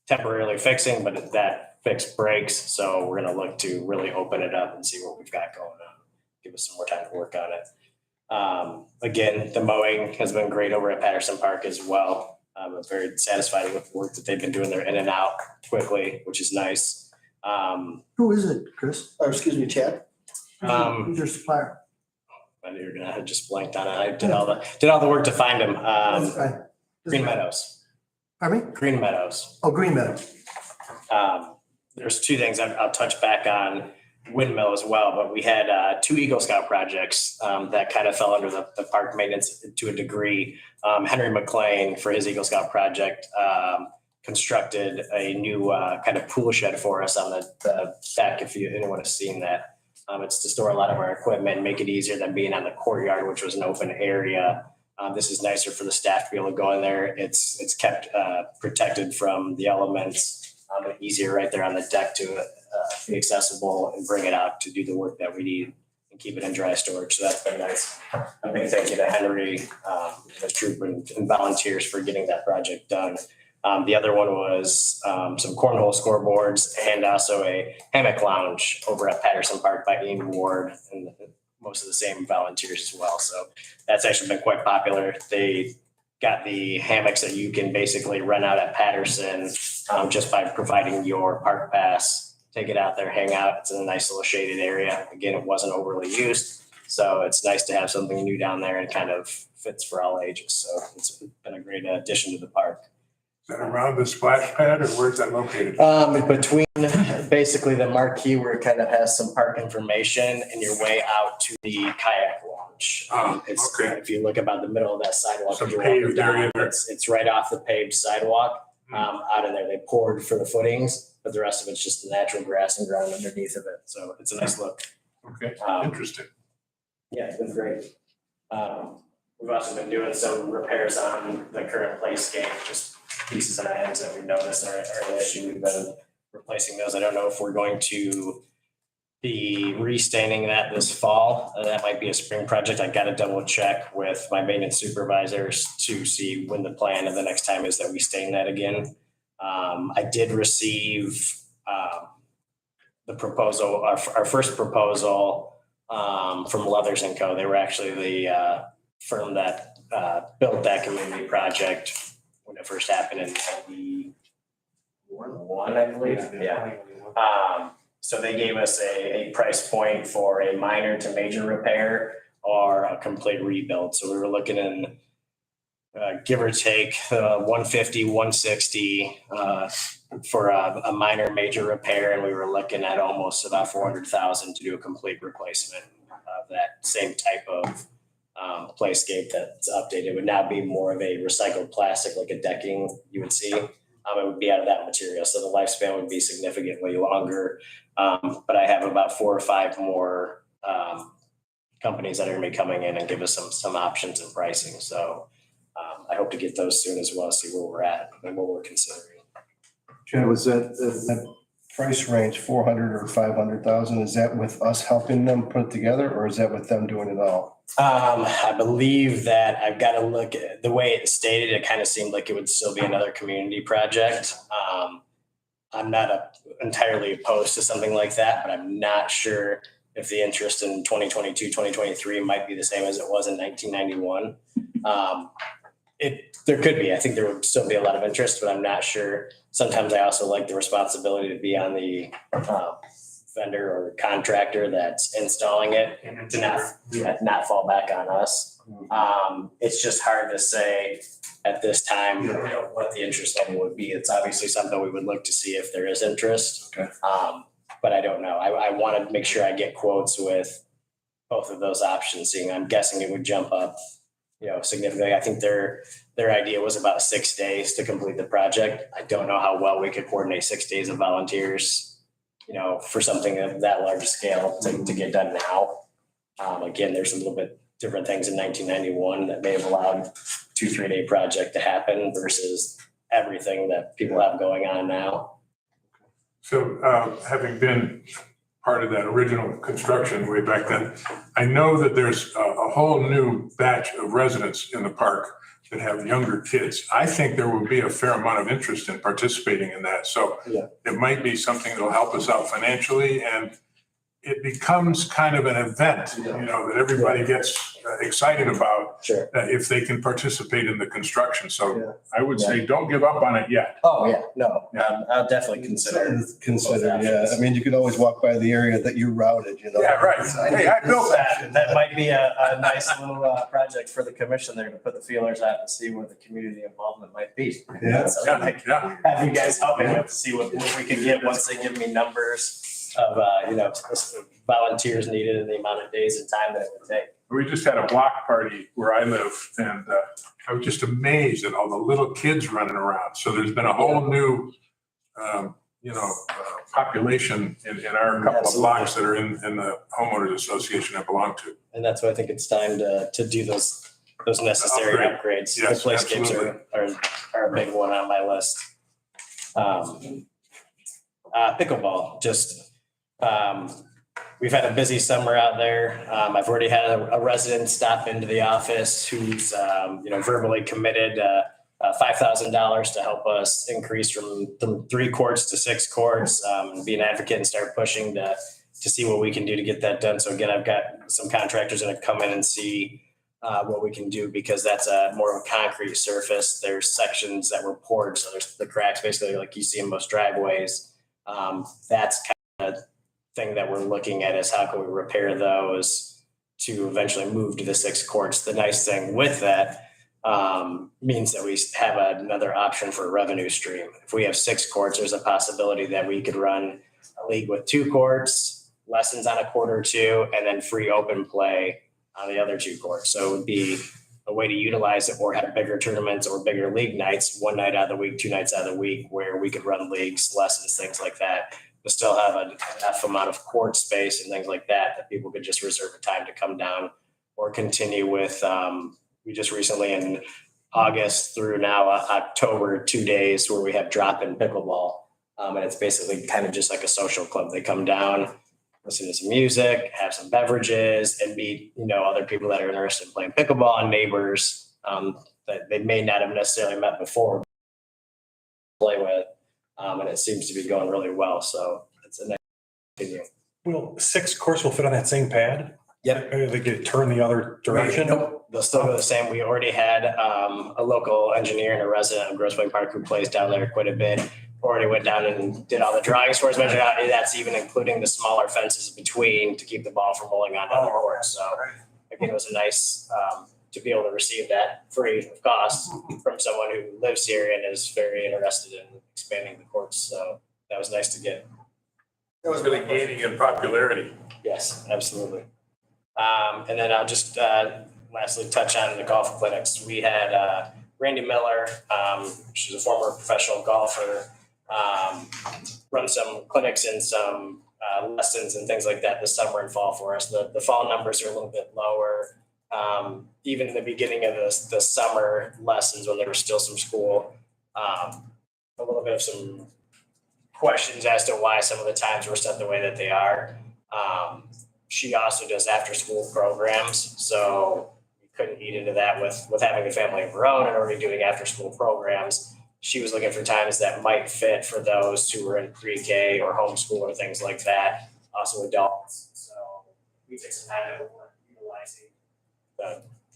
temporarily fixing, but that fix breaks. So we're going to look to really open it up and see what we've got going on. Give us some more time to work on it. Again, the mowing has been great over at Patterson Park as well. I'm very satisfied with the work that they've been doing. They're in and out quickly, which is nice. Who is it, Chris? Or excuse me, Chad? Who's your supplier? I knew you were gonna have just blanked on it. I did all the work to find them. That's fine. Green Meadows. Pardon me? Green Meadows. Oh, Green Meadow. There's two things I'll touch back on Windmill as well, but we had two Eagle Scout projects that kind of fell under the park maintenance to a degree. Henry McLean, for his Eagle Scout project, constructed a new kind of pool shed for us on the back, if anyone has seen that. It's to store a lot of our equipment and make it easier than being on the courtyard, which was an open area. This is nicer for the staff to be able to go in there. It's kept protected from the elements. Easier right there on the deck to be accessible and bring it out to do the work that we need and keep it in dry storage. So that's been nice. A big thank you to Henry, the troop and volunteers for getting that project done. The other one was some cornhole scoreboards and also a hammock lounge over at Patterson Park by Ian Ward, and most of the same volunteers as well. So that's actually been quite popular. They got the hammocks that you can basically rent out at Patterson just by providing your park pass. Take it out there, hang out. It's in a nice little shaded area. Again, it wasn't overly used. So it's nice to have something new down there and kind of fits for all ages. So it's been a great addition to the park. Is that around the splash pad or where's that located? Between basically the marquee where it kind of has some park information and your way out to the kayak launch. It's, okay. if you look about the middle of that sidewalk, Some as you're walking paved down, area there. it's right off the paved sidewalk. Out of there, they poured for the footings, but the rest of it's just the natural grass and ground underneath of it. So it's a nice look. Okay, interesting. Yeah, it's been great. We've also been doing some repairs on the current playscape, just pieces and items that we've noticed are an issue. We've been replacing those. I don't know if we're going to be restaining that this fall. That might be a spring project. I got to double check with my maintenance supervisors to see when the plan of the next time is that we stain that again. I did receive the proposal, our first proposal from Leathers & Co. They were actually the firm that built that community project when it first happened in 91, I believe. Yeah. So they gave us a price point for a minor to major repair or a complete rebuild. So we were looking in give or take 150, 160 for a minor major repair. And we were looking at almost about 400,000 to do a complete replacement of that same type of playscape that's updated. It would now be more of a recycled plastic, like a decking you would see. It would be out of that material. So the lifespan would be significantly longer. But I have about 4 or 5 more companies that are going to be coming in and give us some options and pricing. So I hope to get those soon as well, see where we're at and what we're considering. Chad, was that price range 400 or 500,000? Is that with us helping them put it together, or is that with them doing it all? I believe that I've got to look at the way it's stated. It kind of seemed like it would still be another community project. I'm not entirely opposed to something like that, but I'm not sure if the interest in 2022, 2023 might be the same as it was in 1991. There could be. I think there would still be a lot of interest, but I'm not sure. Sometimes I also like the responsibility to be on the vendor or contractor that's installing it to not fall back on us. It's just hard to say at this time, what the interest level would be. It's obviously something we would look to see if there is interest. Okay. But I don't know. I want to make sure I get quotes with both of those options. I'm guessing it would jump up, significantly. I think their idea was about 6 days to complete the project. I don't know how well we could coordinate 6 days of volunteers, for something of that large scale to get done now. Again, there's a little bit different things in 1991 that may have allowed 2-3 day project to happen versus everything that people have going on now. So having been part of that original construction way back then, I know that there's a whole new batch of residents in the park that have younger kids. I think there will be a fair amount of interest in participating in that. So it might be something that'll help us out financially, and it becomes kind of an event, that everybody gets excited about. Sure. if they can participate in the construction. Yeah. So I would say don't give up on it yet. Oh, yeah, no, Yeah. I'll definitely consider. Consider, yeah. I mean, you could always walk by the area that you routed, you know? Yeah, right. Hey, I built that. That might be a nice little project for the commission there to put the feelers out and see where the community involvement might be. Yeah. So Yeah, like, yeah. have you guys help me with to see what we can get once they give me numbers of, volunteers needed and the amount of days and time that it would take. We just had a block party where I live and I was just amazed at all the little kids running around. So there's been a whole new, population in our couple of blocks that are in the homeowners association I belong to. And that's why I think it's time to do those necessary Upgrade. upgrades. Yes, The playscapes absolutely. are a big one on my list. Pickleball, we've had a busy summer out there. I've already had a resident stop into the office who's, verbally committed, $5,000 to help us increase from 3 courts to 6 courts, be an advocate and start pushing to see what we can do to get that done. So again, I've got some contractors that have come in and see what we can do because that's more of a concrete surface. There's sections that were poured, so there's the cracks basically like you see in most driveways. That's kind of thing that we're looking at is how can we repair those to eventually move to the 6 courts. The nice thing with that means that we have another option for a revenue stream. If we have 6 courts, there's a possibility that we could run a league with 2 courts, lessons on a court or 2, and then free open play on the other 2 courts. So it would be a way to utilize it or have bigger tournaments or bigger league nights, 1 night out of the week, 2 nights out of the week, where we could run leagues, lessons, things like that, but still have enough amount of court space and things like that people could just reserve a time to come down or continue with, we just recently in August through now October, 2 days where we have drop-in pickleball. And it's basically kind of just like a social club. They come down, listen to some music, have some beverages, and meet, other people that are interested in playing pickleball and neighbors that they may not have necessarily met before, play with. And it seems to be going really well. So it's a nice continue. Will 6 courts will fit on that same pad? Yep. They could turn the other direction? Nope, they'll still go the same. We already had a local engineer and a resident of Grosse Pointe Park who plays down there quite a bit. Already went down and did all the drawings for us, measured out. That's even including the smaller fences between to keep the ball from rolling onto the court. So again, it was a nice to be able to receive that free of cost from someone who lives here and is very interested in expanding the courts. So that was nice to get. It was really gaining in popularity. Yes, absolutely. And then I'll just lastly touch on the golf clinics. We had Randy Miller, she's a former professional golfer, run some clinics and some lessons and things like that this summer and fall for us. The fall numbers are a little bit lower. Even in the beginning of the summer lessons when there was still some school, a little bit of some questions as to why some of the times were set the way that they are. She also does after school programs, so we couldn't eat into that with having a family of her own and already doing after school programs. She was looking for times that might fit for those who were in pre-K or homeschool or things like that, also adults. So we took some time to work utilizing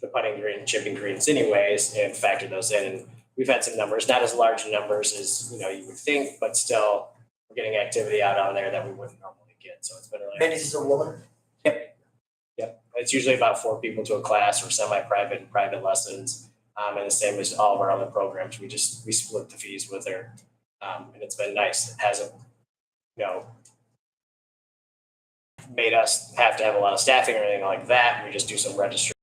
the putting green, chipping greens anyways, and factor those in. And we've had some numbers, not as large numbers as you would think, but still we're getting activity out on there that we wouldn't normally get. So it's been really. Mandy is a woman. Yep. It's usually about 4 people to a class or semi-private and private lessons. And the same as all of our other programs. We split the fees with her. And it's been nice. It hasn't, made us have to have a lot of staffing or anything like that. We just do some registration.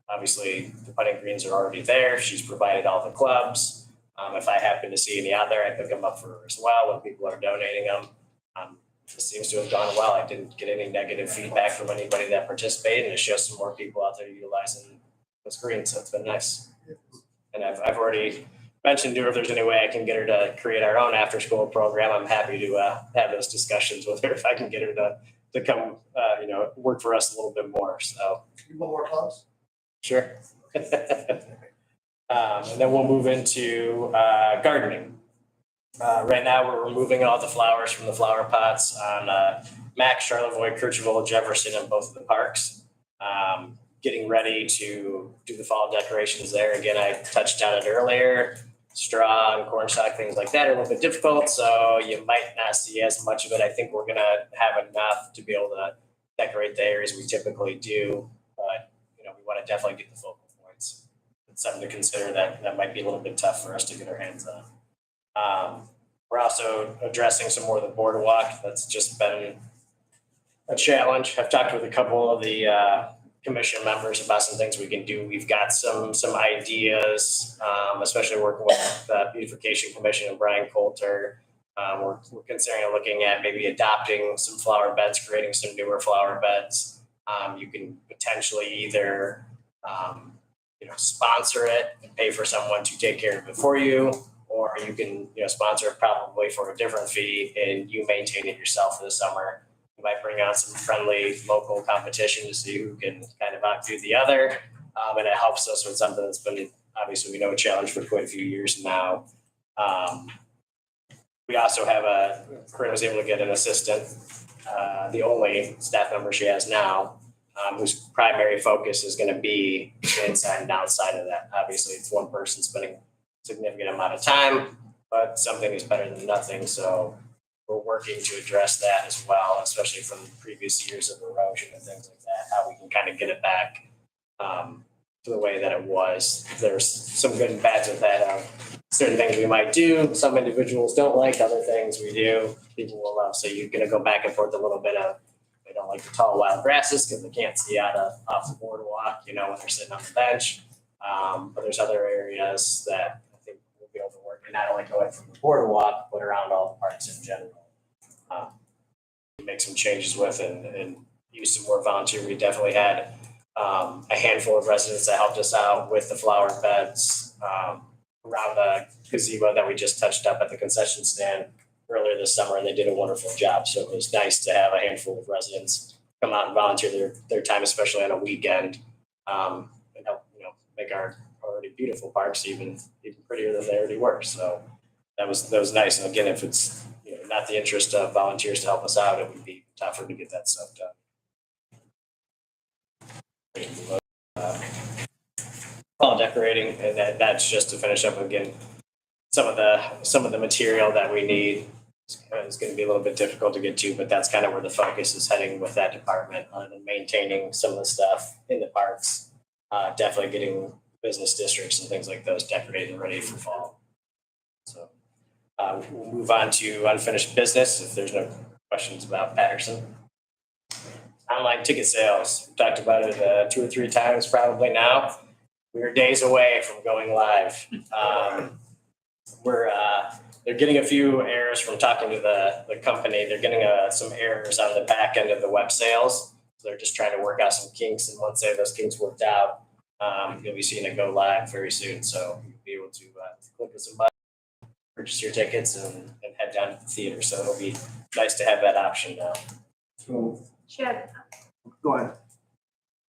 Obviously the putting greens are already there. She's provided all the clubs. If I happen to see any out there, I pick them up for her as well when people are donating them. It seems to have gone well. I didn't get any negative feedback from anybody that participated, and it shows some more people out there utilizing those greens. So it's been nice. And I've already mentioned to her if there's any way I can get her to create our own after school program. I'm happy to have those discussions with her if I can get her to come, work for us a little bit more. So You want more clubs? sure. And then we'll move into gardening. Right now, we're removing all the flowers from the flower pots on Mac, Charlevoix, Kirchville, Jefferson, and both of the parks. getting ready to do the fall decorations there. Again, I touched on it earlier. Straw and corn stalk, things like that are a little bit difficult, so you might not see as much of it. I think we're gonna have enough to be able to decorate the areas we typically do. But, we want to definitely get the focal points. It's something to consider that might be a little bit tough for us to get our hands on. We're also addressing some more of the boardwalk. That's just been a challenge. I've talked with a couple of the commission members about some things we can do. We've got some ideas, especially working with the Beautification Commission and Brian Coulter. We're considering looking at maybe adopting some flower beds, creating some newer flower beds. You can potentially either sponsor it and pay for someone to take care of it for you, or you can sponsor it probably for a different fee and you maintain it yourself for the summer. You might bring on some friendly local competition to see who can kind of outdo the other. And it helps us with something that's been obviously we know a challenge for quite a few years now. We also have Corinne was able to get an assistant, the only staff member she has now, whose primary focus is going to be inside and outside of that. Obviously, it's one person spending a significant amount of time, but something is better than nothing. So we're working to address that as well, especially from previous years of erosion and things like that, how we can kind of get it back to the way that it was. There's some good and bads with that. Certain things we might do, some individuals don't like, other things we do, people will love. So you're going to go back and forth a little bit of, they don't like the tall wild grasses because they can't see off the boardwalk, when they're sitting on the bench. But there's other areas that I think we'll be able to work, and not only going from the boardwalk, but around all the parks in general. Make some changes with and use some more volunteer. We definitely had a handful of residents that helped us out with the flower beds around the gazebo that we just touched up at the concession stand earlier this summer, and they did a wonderful job. So it was nice to have a handful of residents come out and volunteer their time, especially on a weekend, and help make our already beautiful parks even prettier than they already were. So that was nice. And again, if it's not the interest of volunteers to help us out, it would be tougher to get that stuff done. Fall decorating, and that's just to finish up again. Some of the material that we need is going to be a little bit difficult to get to, but that's kind of where the focus is heading with that department on maintaining some of the stuff in the parks. Definitely getting business districts and things like those decorated and ready for fall. So we'll move on to unfinished business if there's no questions about Patterson. Online ticket sales. We talked about it 2 or 3 times probably now. We're days away from going live. They're getting a few errors from talking to the company. They're getting some errors on the back end of the web sales. So they're just trying to work out some kinks. And once those kinks worked out, you'll be seeing it go live very soon. So you'll be able to click with some buttons, purchase your tickets, and head down to the theater. So it'll be nice to have that option now. Chad, Go ahead.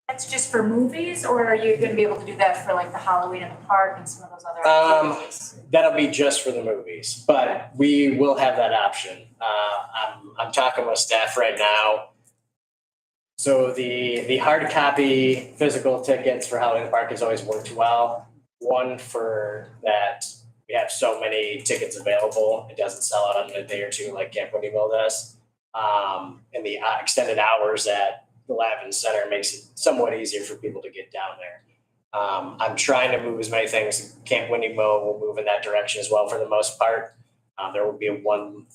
that's just for movies, or are you gonna be able to do that for like the Halloween in the park and some of those other activities? That'll be just for the movies, but we will have that option. I'm talking with staff right now. So the hard copy physical tickets for Halloween in the Park has always worked well. One, for that we have so many tickets available, it doesn't sell out in a day or two like Camp Winnieville does. And the extended hours at the Lavin Center makes it somewhat easier for people to get down there. I'm trying to move as many things. Camp Winnieville will move in that direction as well for the most part. There will be one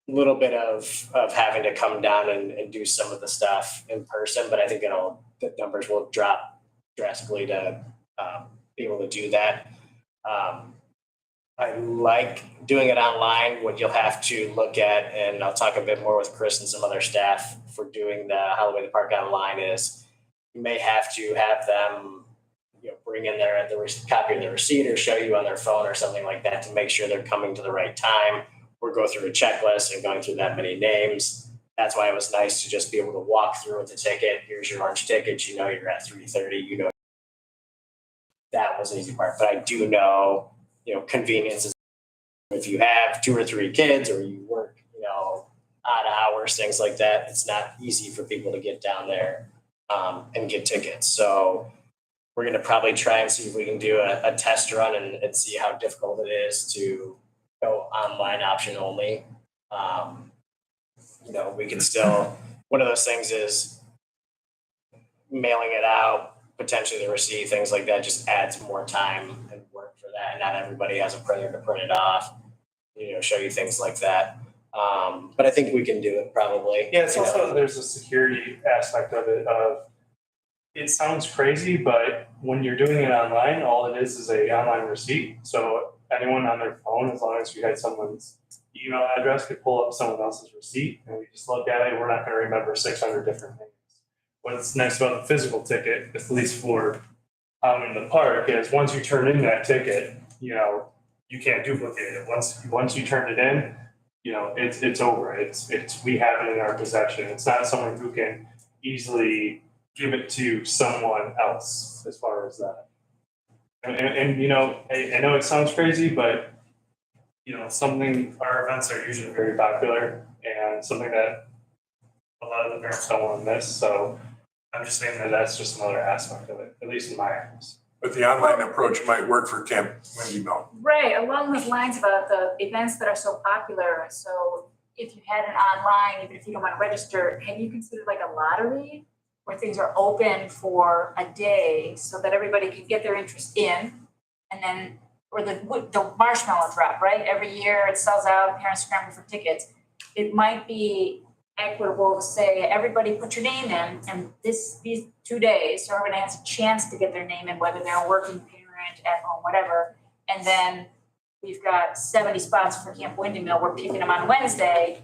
little bit of having to come down and do some of the stuff in person, but I think the numbers will drop drastically to be able to do that. I like doing it online. What you'll have to look at, and I'll talk a bit more with Chris and some other staff for doing the Halloween in the Park online, is you may have to have them bring in the copy of the receipt or show you on their phone or something like that to make sure they're coming to the right time, or go through a checklist and going through that many names. That's why it was nice to just be able to walk through with the ticket. Here's your orange ticket. You're at 3:30. That was an easy part. But I do know, convenience is, if you have 2 or 3 kids or you work, odd hours, things like that, it's not easy for people to get down there and get tickets. So we're gonna probably try and see if we can do a test run and see how difficult it is to go online option only. We can still, one of those things is mailing it out, potentially the receipt, things like that, just adds more time and work for that. Not everybody has a printer to print it off, show you things like that. But I think we can do it probably. Yeah, it's also, there's a security aspect of it. It sounds crazy, but when you're doing it online, all it is a online receipt. So anyone on their phone, as long as you had someone's email address, could pull up someone else's receipt, and we just look at it. We're not going to remember 600 different things. What's nice about the physical ticket, at least for out in the park, is once you turn in that ticket, you can't duplicate it. Once you turn it in, it's over. We have it in our possession. It's not someone who can easily give it to someone else as far as that. And I know it sounds crazy, but our events are usually very popular and something that a lot of the parents don't want to miss. So I'm just saying that that's just another aspect of it, at least in my eyes. But the online approach might work for Camp Windy Melt. Right, along those lines about the events that are so popular, so if you had an online, even if you don't want to register, have you considered like a lottery where things are open for a day so that everybody can get their interest in, and then, or the marshmallow drop, right? Every year it sells out, parents scramble for tickets. It might be equitable to say, everybody put your name in, and these 2 days, so everybody has a chance to get their name in, whether they're a working parent, at home, whatever. And then we've got 70 spots for Camp Windy Mill. We're picking them on Wednesday.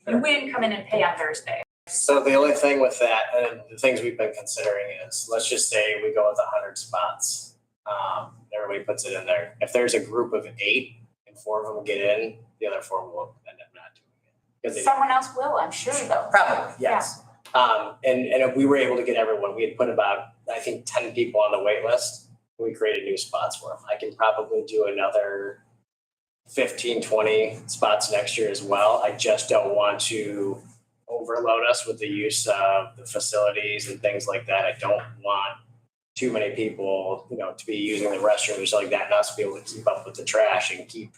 You win, come in and pay on Thursday. So the only thing with that, and the things we've been considering is, let's just say we go with 100 spots. Everybody puts it in there. If there's a group of 8 and 4 of them get in, the other 4 will end up not doing it. Because Someone else will, I'm sure, though. Probably, yes. And if we were able to get everyone, we had put about, I think, 10 people on the wait list. We created new spots for them. I can probably do another 15, 20 spots next year as well. I just don't want to overload us with the use of the facilities and things like that. I don't want too many people, to be using the restrooms like that, and us be able to keep up with the trash and keep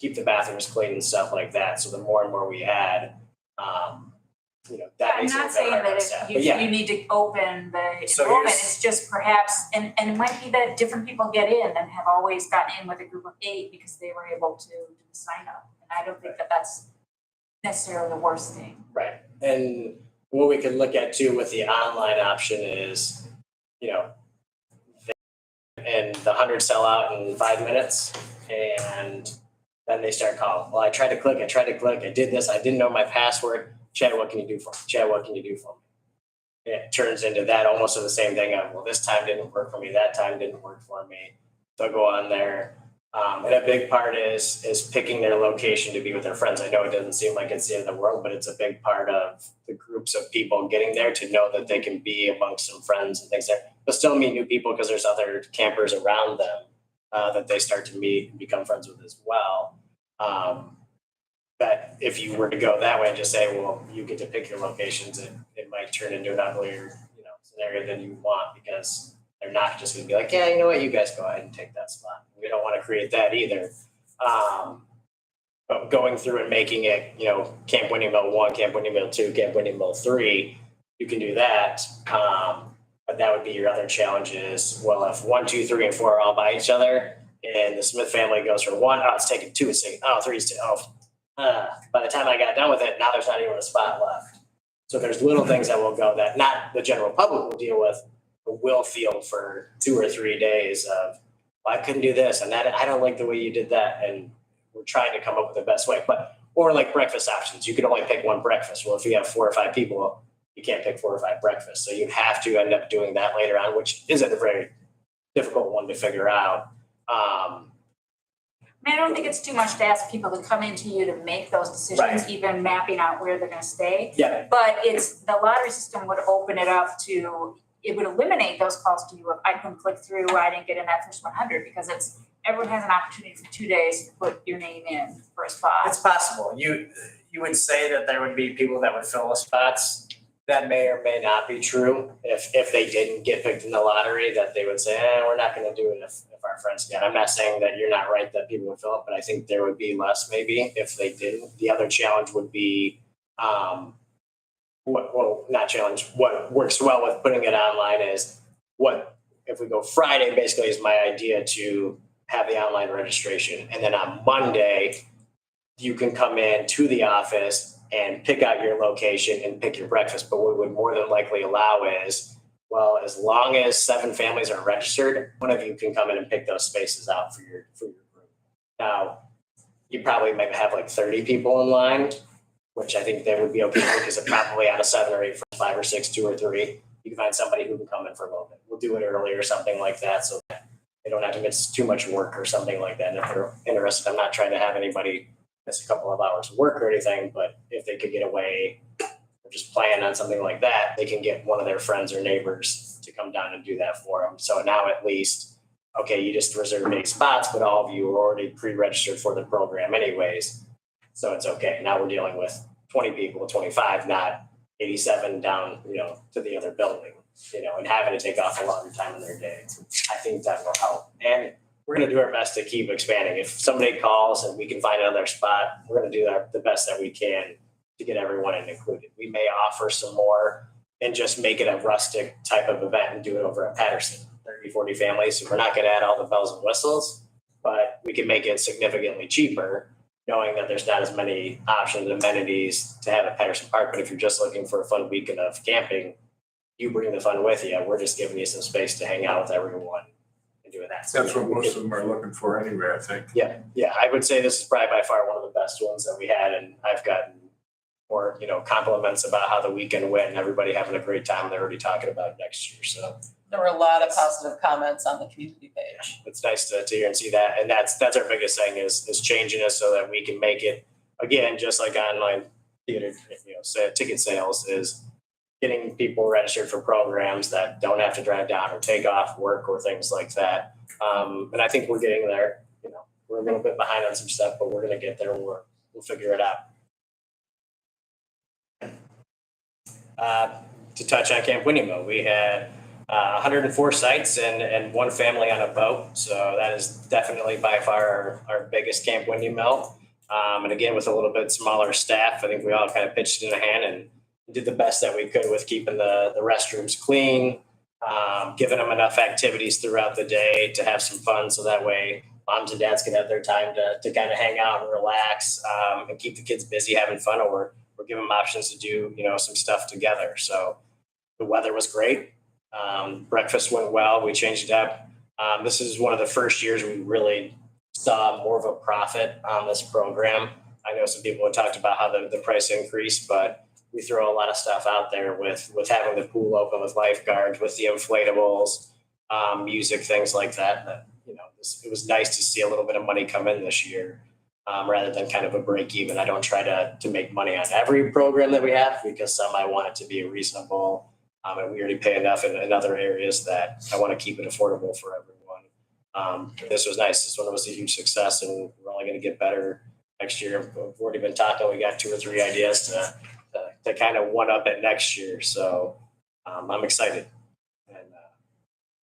the bathrooms clean and stuff like that. So the more and more we add, that I'm makes it a not bit saying harder on that staff. you But yeah, need to open the So enrollment, here's- it's just perhaps, and it might be that different people get in and have always gotten in with a group of 8 because they were able to do the sign up. And I don't think that that's necessarily the worst thing. right. And what we can look at too with the online option is, and the 100 sell out in 5 minutes, and then they start calling. Well, I tried to click, I did this, I didn't know my password. Chad, what can you do for me? Chad, what can you do for me? And it turns into that almost the same thing of, well, this time didn't work for me, that time didn't work for me. They'll go on there. And a big part is picking their location to be with their friends. I know it doesn't seem like it's the end of the world, but it's a big part of the groups of people getting there to know that they can be amongst some friends and things there. They'll still meet new people because there's other campers around them that they start to meet and become friends with as well. But if you were to go that way and just say, well, you get to pick your locations, it might turn into an uglier, scenario than you want, because they're not just gonna be like, yeah, you know what, you guys go ahead and take that spot. We don't want to create that either. But going through and making it, Camp Windy Mill 1, Camp Windy Mill 2, Camp Windy Mill 3, you can do that. But that would be your other challenge is, well, if 1, 2, 3, and 4 are all by each other, and the Smith family goes for 1, it's taking 2, it's taking, 3 is taking, by the time I got done with it, now there's not even a spot left. So there's little things that will go that not the general public will deal with, but will feel for 2 or 3 days of, well, I couldn't do this and that, I don't like the way you did that. And we're trying to come up with the best way. Or like breakfast options, you can only pick one breakfast. Well, if you have 4 or 5 people, you can't pick 4 or 5 breakfasts. So you have to end up doing that later on, which isn't a very difficult one to figure out. I don't think it's too much to ask people to come into you to make those decisions, Right. even mapping out where they're gonna stay. Yeah. But the lottery system would open it up to, it would eliminate those calls to you of, I couldn't click through, I didn't get in that first 100, because everyone has an opportunity for 2 days to put your name in for a spot. It's possible. You would say that there would be people that would fill the spots. that may or may not be true. If they didn't get picked in the lottery, that they would say, we're not gonna do it if our friends get. I'm not saying that you're not right that people would fill it, but I think there would be less maybe if they didn't. The other challenge would be, what works well with putting it online is if we go Friday, basically is my idea to have the online registration. And then on Monday, you can come in to the office and pick out your location and pick your breakfast. But what we would more than likely allow is, well, as long as 7 families are registered, one of you can come in and pick those spaces out for your group. Now, you probably might have like 30 people in line, which I think they would be okay with, because it probably out of 7 or 8, 5 or 6, 2 or 3, you can find somebody who can come in for a little bit. We'll do it early or something like that, so that they don't have to miss too much work or something like that. And if they're interested, I'm not trying to have anybody miss a couple of hours of work or anything, but if they could get away or just plan on something like that, they can get one of their friends or neighbors to come down and do that for them. So now at least, okay, you just reserved 8 spots, but all of you are already pre-registered for the program anyways. So it's okay. Now we're dealing with 20 people, 25, not 87 down, to the other building, and having to take off a long time in their day. I think that will help. And we're going to do our best to keep expanding. If somebody calls and we can find another spot, we're going to do the best that we can to get everyone included. We may offer some more and just make it a rustic type of event and do it over at Patterson, 30, 40 families. So we're not going to add all the bells and whistles, but we can make it significantly cheaper, knowing that there's not as many options, amenities to have at Patterson Park. But if you're just looking for a fun weekend of camping, you bring the fun with you. We're just giving you some space to hang out with everyone and do that. So That's what most of them are looking for anyway, I think. Yeah. I would say this is probably by far one of the best ones that we had, and I've gotten more, compliments about how the weekend went and everybody having a great time. They're already talking about next year. So There were a lot of positive comments on the community page. it's nice to hear and see that. And that's our biggest thing is changing it so that we can make it, again, just like online theater, ticket sales, is getting people registered for programs that don't have to drive down or take off work or things like that. And I think we're getting there. We're a little bit behind on some stuff, but we're going to get there. We'll figure it out. To touch on Camp Winnie-Mo, we had 104 sites and 1 family on a boat. So that is definitely by far our biggest Camp Winnie-Mo. And again, with a little bit smaller staff, I think we all kind of pitched in a hand and did the best that we could with keeping the restrooms clean, giving them enough activities throughout the day to have some fun. So that way moms and dads can have their time to kind of hang out and relax, and keep the kids busy having fun, or give them options to do, some stuff together. So the weather was great. Breakfast went well. We changed it up. This is one of the first years we really saw more of a profit on this program. I know some people have talked about how the price increased, but we throw a lot of stuff out there with having the pool open, with lifeguards, with the inflatables, music, things like that. It was nice to see a little bit of money come in this year, rather than kind of a break even. I don't try to make money on every program that we have, because some I want it to be reasonable. And we already pay enough in other areas that I want to keep it affordable for everyone. This was nice. This one was a huge success, and we're only going to get better next year. We've already been talking. We got 2 or 3 ideas to kind of one up it next year. So I'm excited. And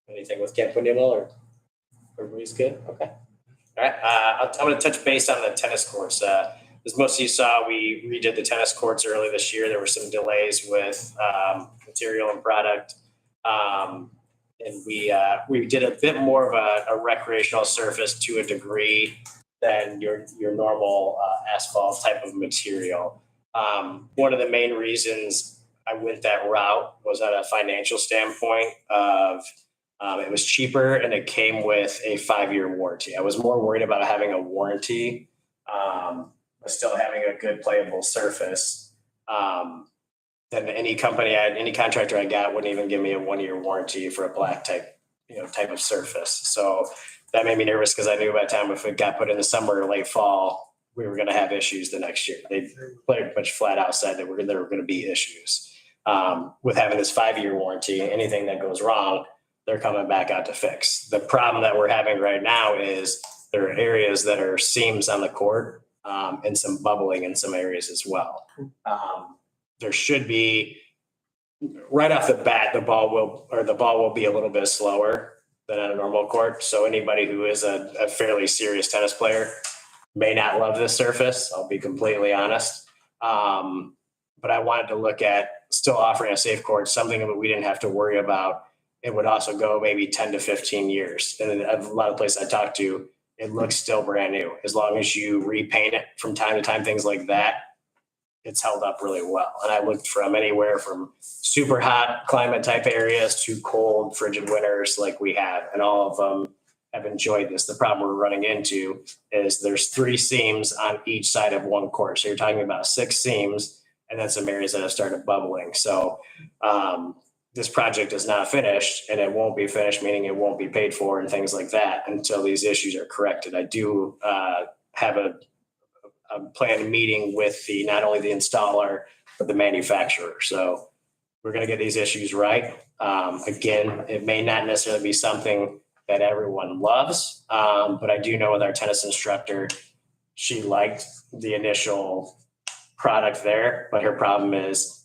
anything with Camp Winnie-Mo, or everybody's good? Okay. All right. I'm going to touch base on the tennis courts. As most of you saw, we redid the tennis courts early this year. There were some delays with material and product. And we did a bit more of a recreational surface to a degree than your normal asphalt type of material. One of the main reasons I went that route was at a financial standpoint of it was cheaper and it came with a 5-year warranty. I was more worried about having a warranty, but still having a good playable surface. Than any contractor I got wouldn't even give me a 1-year warranty for a black type of surface. So that made me nervous, because I knew by the time if it got put in the summer or late fall, we were going to have issues the next year. They pretty much flat out said that there were going to be issues. With having this 5-year warranty, anything that goes wrong, they're coming back out to fix. The problem that we're having right now is there are areas that are seams on the court, and some bubbling in some areas as well. There should be right off the bat, the ball will be a little bit slower than on a normal court. So anybody who is a fairly serious tennis player may not love this surface. I'll be completely honest. But I wanted to look at still offering a safe court, something that we didn't have to worry about. It would also go maybe 10 to 15 years. And a lot of places I talked to, it looks still brand new. As long as you repaint it from time to time, things like that, it's held up really well. And I looked from anywhere from super hot climate type areas to cold, frigid winters like we have, and all of them have enjoyed this. The problem we're running into is there's 3 seams on each side of one court. So you're talking about 6 seams, and then some areas that have started bubbling. So this project is not finished, and it won't be finished, meaning it won't be paid for and things like that until these issues are corrected. I do have a planned meeting with not only the installer, but the manufacturer. So we're going to get these issues right. Again, it may not necessarily be something that everyone loves, but I do know with our tennis instructor, she liked the initial product there, but her problem is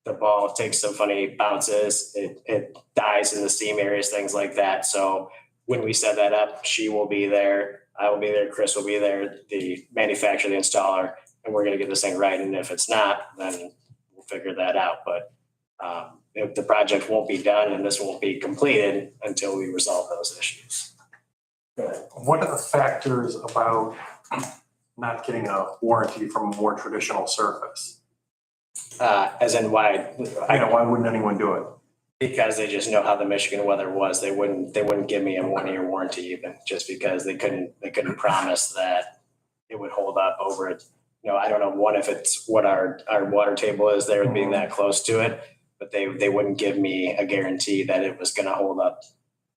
the ball takes some funny bounces. It dies in the seam areas, things like that. So when we set that up, she will be there. I will be there. Chris will be there, the manufacturer, the installer, and we're going to get this thing right. And if it's not, then we'll figure that out. But if the project won't be done and this won't be completed until we resolve those issues. What are the factors about not getting a warranty from a more traditional surface? As in why? Why wouldn't anyone do it? Because they just know how the Michigan weather was. They wouldn't give me a 1-year warranty even, just because they couldn't promise that it would hold up over it. I don't know, if it's what our water table is there being that close to it, but they wouldn't give me a guarantee that it was going to hold up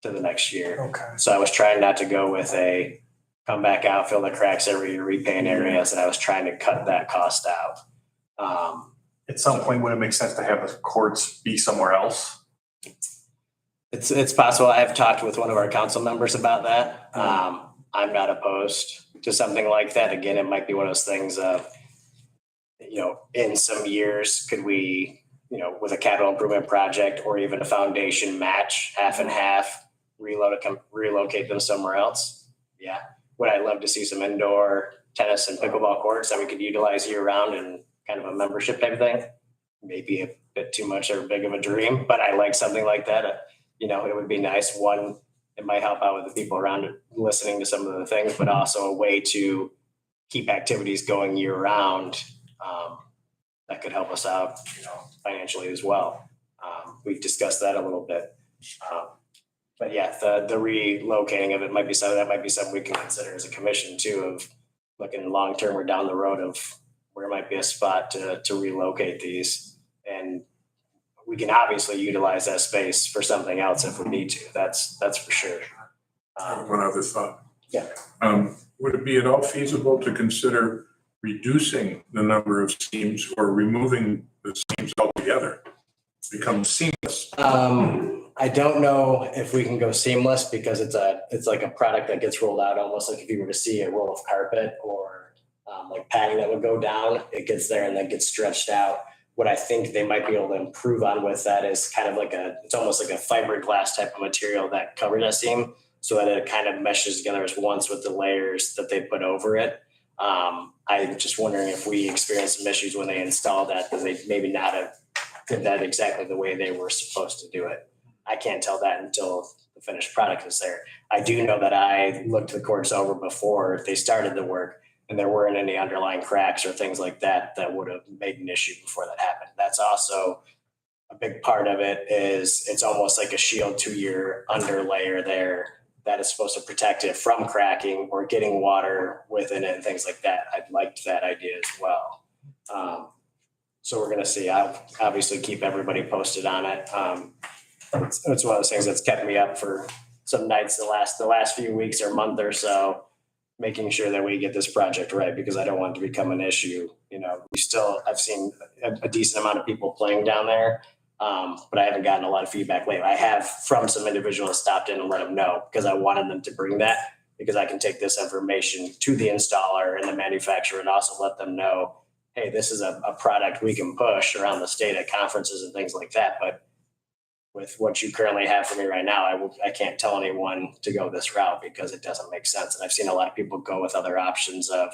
to the next year. Okay. So I was trying not to go with a come back out, fill the cracks every year, repaint areas, and I was trying to cut that cost out. At some point, would it make sense to have the courts be somewhere else? It's possible. I have talked with one of our council members about that. I'm not opposed to something like that. Again, it might be one of those things of, in some years, could we, with a capital improvement project or even a foundation match, half and half, relocate them somewhere else? Yeah. Would I love to see some indoor tennis and pickleball courts that we could utilize year round and kind of a membership type of thing? Maybe a bit too much or big of a dream, but I like something like that. It would be nice. One, it might help out with the people around it listening to some of the things, but also a way to keep activities going year round. That could help us out, financially as well. We've discussed that a little bit. But yeah, the relocating of it might be something we can consider as a commission too, of looking long-term or down the road of where might be a spot to relocate these. And we can obviously utilize that space for something else if we need to. That's for sure. One other thought. Yeah. Would it be at all feasible to consider reducing the number of seams or removing the seams altogether? Become seamless. I don't know if we can go seamless because it's like a product that gets rolled out almost like if you were to see a roll of carpet or like padding that would go down, it gets there and then gets stretched out. What I think they might be able to improve on with that is kind of it's almost like a fiberglass type of material that covers that seam so that it kind of meshes together as once with the layers that they put over it. I'm just wondering if we experienced some issues when they installed that they maybe not have did that exactly the way they were supposed to do it. I can't tell that until the finished product is there. I do know that I looked the courts over before they started the work and there weren't any underlying cracks or things like that that would have made an issue before that happened. That's also a big part of it is it's almost like a shield to your underlayer there that is supposed to protect it from cracking or getting water within it and things like that. I liked that idea as well. So we're going to see. I'll obviously keep everybody posted on it. It's one of those things that's kept me up for some nights the last few weeks or month or so, making sure that we get this project right because I don't want it to become an issue. I've seen a decent amount of people playing down there, but I haven't gotten a lot of feedback lately. I have from some individuals stopped in and let them know because I wanted them to bring that because I can take this information to the installer and the manufacturer and also let them know, hey, this is a product we can push around the state at conferences and things like that. But with what you currently have for me right now, I can't tell anyone to go this route because it doesn't make sense. And I've seen a lot of people go with other options of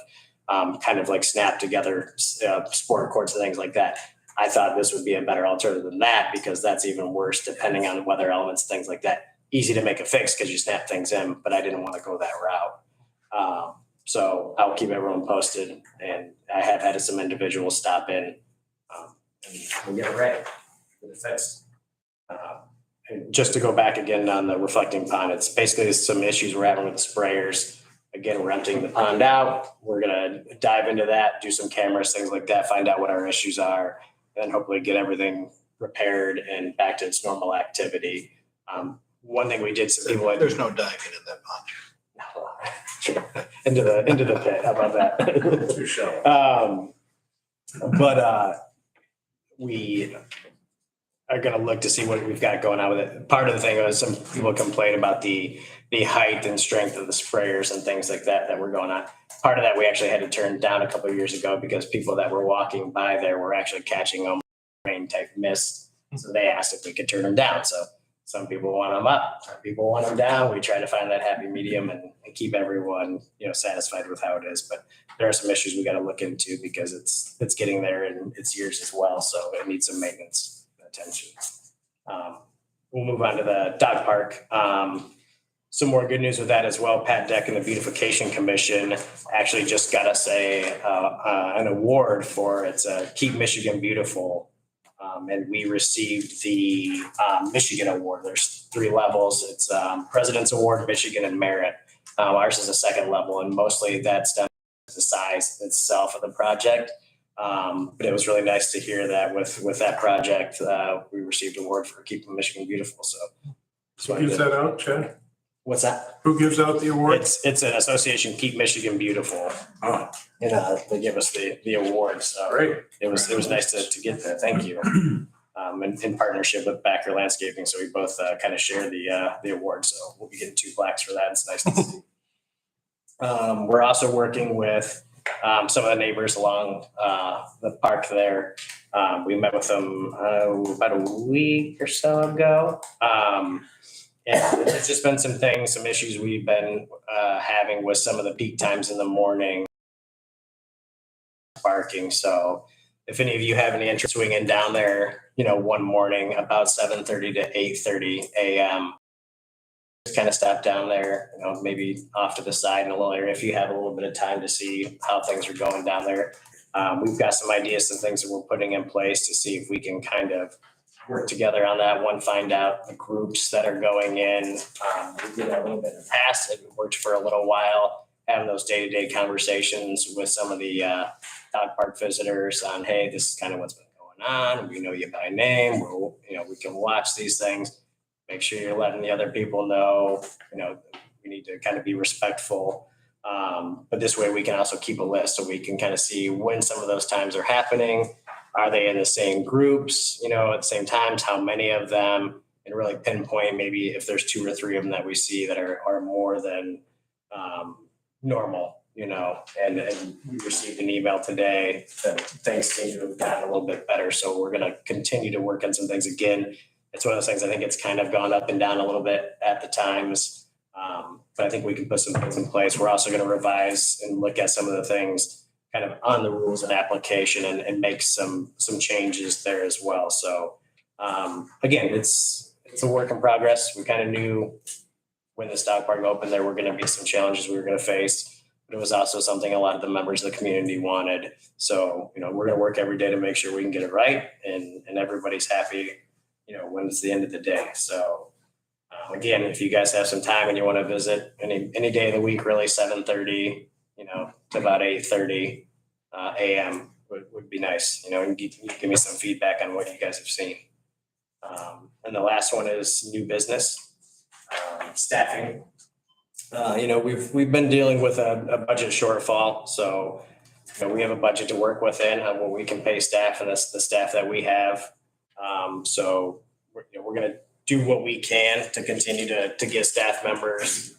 kind of like snap together sport courts and things like that. I thought this would be a better alternative than that because that's even worse depending on weather elements, things like that. Easy to make a fix because you snap things in, but I didn't want to go that route. So I'll keep everyone posted, and I have had some individuals stop in and we'll get it ready for the fix. And just to go back again on the reflecting pond, it's basically some issues we're having with the sprayers. Again, we're emptying the pond out. We're gonna dive into that, do some cameras, things like that, find out what our issues are, and hopefully get everything repaired and back to its normal activity. One thing we did, some people. There's no diving in that pond. Into the pit, how about that? Too shallow. But we are gonna look to see what we've got going on with it. Part of the thing was some people complain about the height and strength of the sprayers and things like that were going on. Part of that we actually had to turn down a couple of years ago because people that were walking by there were actually catching rain type mist. So they asked if we could turn them down. So some people want them up, some people want them down. We try to find that happy medium and keep everyone, satisfied with how it is. But there are some issues we got to look into because it's getting there in its years as well. So it needs some maintenance and attention. We'll move on to the dog park. Some more good news with that as well. Pat Deck and the Beautification Commission actually just got us an award for it's Keep Michigan Beautiful. And we received the Michigan Award. There's 3 levels. It's President's Award, Michigan, and Merit. Ours is a second level, and mostly that's done to the size itself of the project. But it was really nice to hear that with that project, we received an award for Keeping Michigan Beautiful. So Who gives that out, Chad? what's that? Who gives out the award? It's an association, Keep Michigan Beautiful. Oh, They give us the award. So great. it was nice to get that. Thank you. In partnership with Backer Landscaping. So we both kind of share the award. So we'll be getting 2 plaques for that. It's nice to see. We're also working with some of the neighbors along the park there. We met with them about a week or so ago. And there's just been some issues we've been having with some of the peak times in the morning parking. So if any of you have any interest swinging down there, one morning about 7:30 to 8:30 a.m., just kind of stop down there, maybe off to the side in a little area if you have a little bit of time to see how things are going down there. We've got some ideas and things that we're putting in place to see if we can kind of work together on that one, find out the groups that are going in. We did that a little bit in the past. It worked for a little while, having those day-to-day conversations with some of the dog park visitors on, hey, this is kind of what's been going on. We know you by name. We can watch these things. Make sure you're letting the other people know, we need to kind of be respectful. But this way we can also keep a list so we can kind of see when some of those times are happening. Are they in the same groups, at the same times, how many of them, and really pinpoint maybe if there's 2 or 3 of them that we see that are more than normal, and we received an email today that things seem to have gotten a little bit better. So we're going to continue to work on some things. Again, it's one of those things, I think it's kind of gone up and down a little bit at the times. But I think we can put some things in place. We're also going to revise and look at some of the things kind of on the rules and application and make some changes there as well. So again, it's a work in progress. We kind of knew when this dog park opened, there were going to be some challenges we were going to face, but it was also something a lot of the members of the community wanted. So, we're going to work every day to make sure we can get it right and everybody's happy, when it's the end of the day. So again, if you guys have some time and you want to visit any day of the week, really 7:30, to about 8:30 a.m. would be nice, and give me some feedback on what you guys have seen. And the last one is new business, staffing. We've been dealing with a budget shortfall. So, we have a budget to work within on what we can pay staff, and that's the staff that we have. So we're going to do what we can to continue to get staff members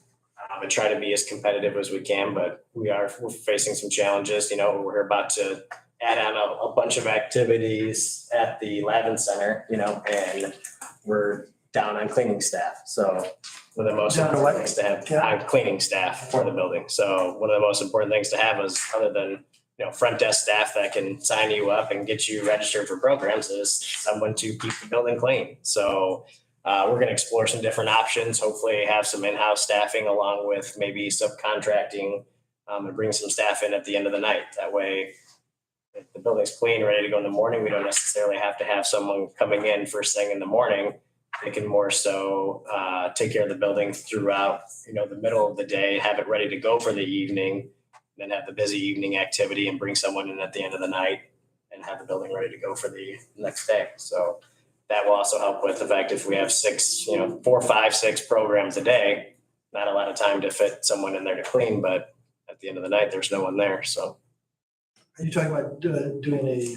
and try to be as competitive as we can, but we're facing some challenges. We're about to add on a bunch of activities at the Lavin Center, and we're down on cleaning staff. So one of the most Down on important what? things to have, Yeah. on cleaning staff for the building. So one of the most important things to have is, other than, front desk staff that can sign you up and get you registered for programs, is someone to keep the building clean. So we're going to explore some different options, hopefully have some in-house staffing along with maybe subcontracting, and bring some staff in at the end of the night. That way, if the building's clean, ready to go in the morning, we don't necessarily have to have someone coming in first thing in the morning. They can more so take care of the building throughout, the middle of the day, have it ready to go for the evening, then have the busy evening activity and bring someone in at the end of the night and have the building ready to go for the next day. So that will also help with the fact if we have 4, 5, 6 programs a day, not a lot of time to fit someone in there to clean, but at the end of the night, there's no one there. So, Are you talking about doing a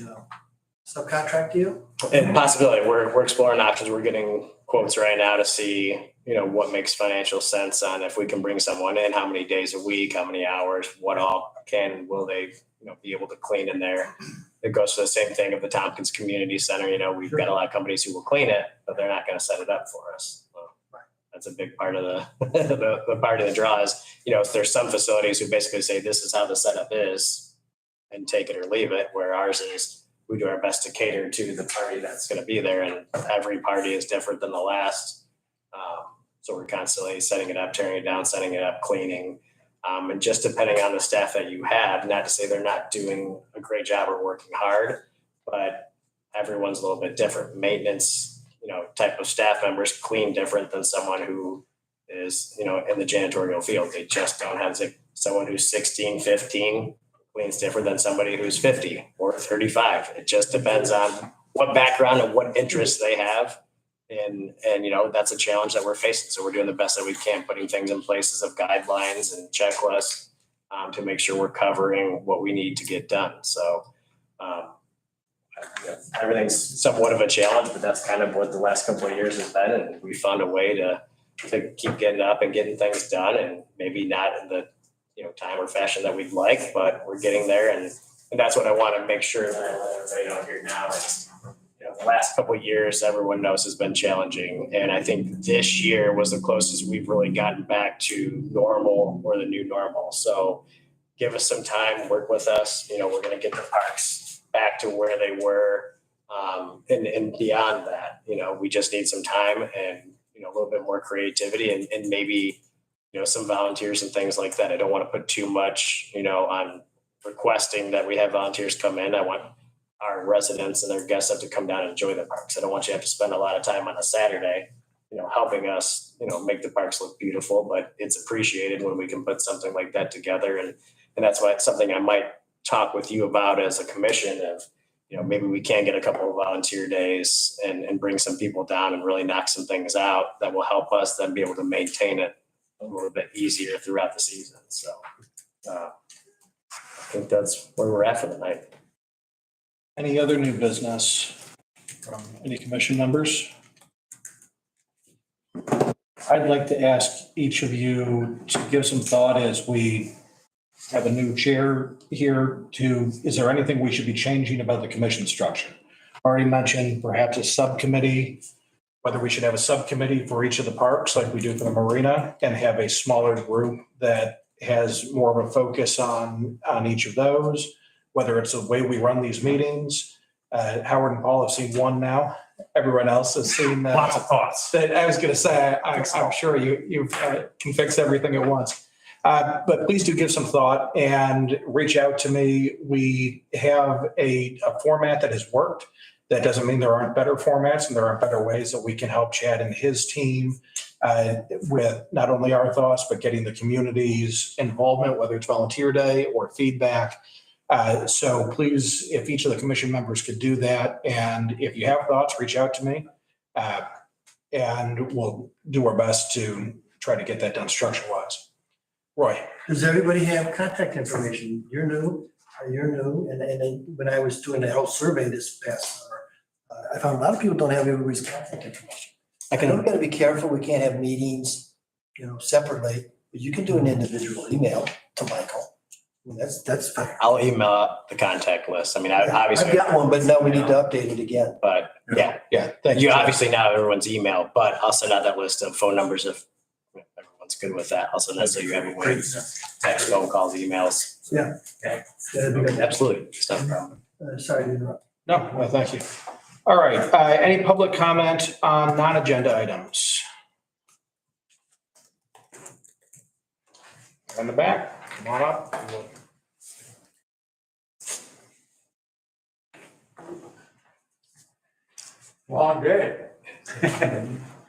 subcontract deal? and possibility, we're exploring options. We're getting quotes right now to see, what makes financial sense on if we can bring someone in, how many days a week, how many hours, will they, be able to clean in there. It goes to the same thing of the Tompkins Community Center. We've got a lot of companies who will clean it, but they're not going to set it up for us. So that's a big part of the part of the draw is, there's some facilities who basically say this is how the setup is and take it or leave it, where ours is we do our best to cater to the party that's going to be there, and every party is different than the last. So we're constantly setting it up, tearing it down, setting it up, cleaning. And just depending on the staff that you have, not to say they're not doing a great job or working hard, but everyone's a little bit different. Maintenance, type of staff members clean different than someone who is, in the janitorial field. They just don't have someone who's 16, 15 cleans different than somebody who's 50 or 35. It just depends on what background and what interests they have. And that's a challenge that we're facing. So we're doing the best that we can, putting things in places of guidelines and checklists to make sure we're covering what we need to get done. So everything's somewhat of a challenge, but that's kind of what the last couple of years has been. And we found a way to keep getting up and getting things done, and maybe not in the time or fashion that we'd like, but we're getting there. And that's what I want to make sure that I let everybody know here now. The last couple of years, everyone knows has been challenging. And I think this year was the closest we've really gotten back to normal, or the new normal. So give us some time, work with us. We're going to get the parks back to where they were. And beyond that, we just need some time and, a little bit more creativity and maybe, some volunteers and things like that. I don't want to put too much, on requesting that we have volunteers come in. I want our residents and their guests have to come down and enjoy the parks. I don't want you to have to spend a lot of time on a Saturday, helping us, make the parks look beautiful, but it's appreciated when we can put something like that together. And that's why it's something I might talk with you about as a commission of, maybe we can get a couple of volunteer days and bring some people down and really knock some things out that will help us then be able to maintain it a little bit easier throughout the season. So I think that's where we're at for the night. Any other new business from any commission members? I'd like to ask each of you to give some thought as we have a new chair here is there anything we should be changing about the commission structure? Already mentioned perhaps a subcommittee, whether we should have a subcommittee for each of the parks like we do for the marina and have a smaller group that has more of a focus on each of those, whether it's the way we run these meetings. Howard and Paul have seen one now. Everyone else has seen that. Lots of thoughts. I was going to say, I'm sure you can fix everything at once. But please do give some thought and reach out to me. We have a format that has worked. That doesn't mean there aren't better formats and there aren't better ways that we can help Chad and his team with not only our thoughts, but getting the community's involvement, whether it's volunteer day or feedback. So please, if each of the commission members could do that, and if you have thoughts, reach out to me. And we'll do our best to try to get that done structure-wise. Roy. Does everybody have contact information? You're new. And then when I was doing the health survey this past summer, I found a lot of people don't have everybody's contact information. I know we gotta be careful. We can't have meetings, separately, but you can do an individual email to Michael. That's fair. I'll email out the contact list. I mean, I obviously. I've got one, but now we need to update it again. But yeah, Yeah, thank you obviously now have everyone's email, but I'll send out that list of phone numbers if everyone's good with that. I'll send that so you have a way, text, phone calls, emails. Yeah. That'd be good. Absolutely. It's not a problem. Sorry to interrupt. No, thank you. All right, any public comment on non-agenda items? In the back, come on up. Long day.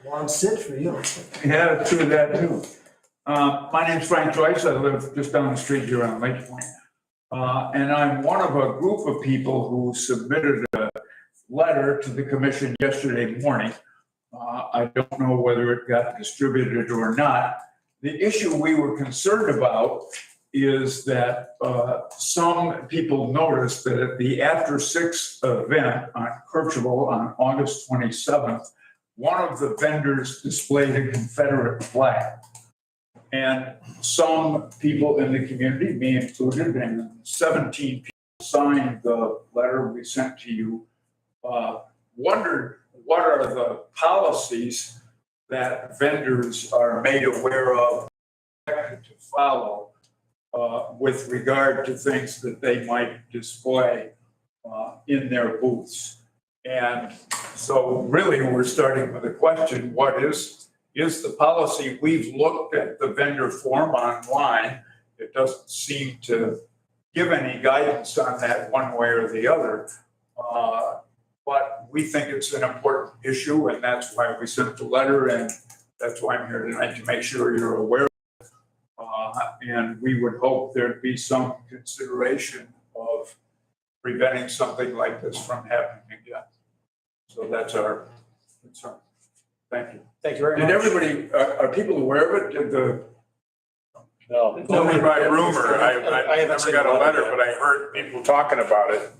Long sit for you. Yeah, true that too. My name's Frank Joyce. I live just down the street here on Lake Point. And I'm one of a group of people who submitted a letter to the commission yesterday morning. I don't know whether it got distributed or not. The issue we were concerned about is that some people noticed that at the After Six event on Kirchville on August 27th, one of the vendors displayed a Confederate flag. And some people in the community, me included, and 17 people signed the letter we sent to you, wondered what are the policies that vendors are made aware of, expected to follow with regard to things that they might display in their booths. And so really we're starting with a question, what is the policy? We've looked at the vendor form online. It doesn't seem to give any guidance on that one way or the other. But we think it's an important issue, and that's why we sent the letter, and that's why I'm here tonight, to make sure you're aware. And we would hope there'd be some consideration of preventing something like this from happening again. So that's our concern. Thank you. Thank you very much. Did everybody, are people aware of it? Did the, No. Only by rumor. I I haven't never seen got the a letter letter, but I heard people talking about it.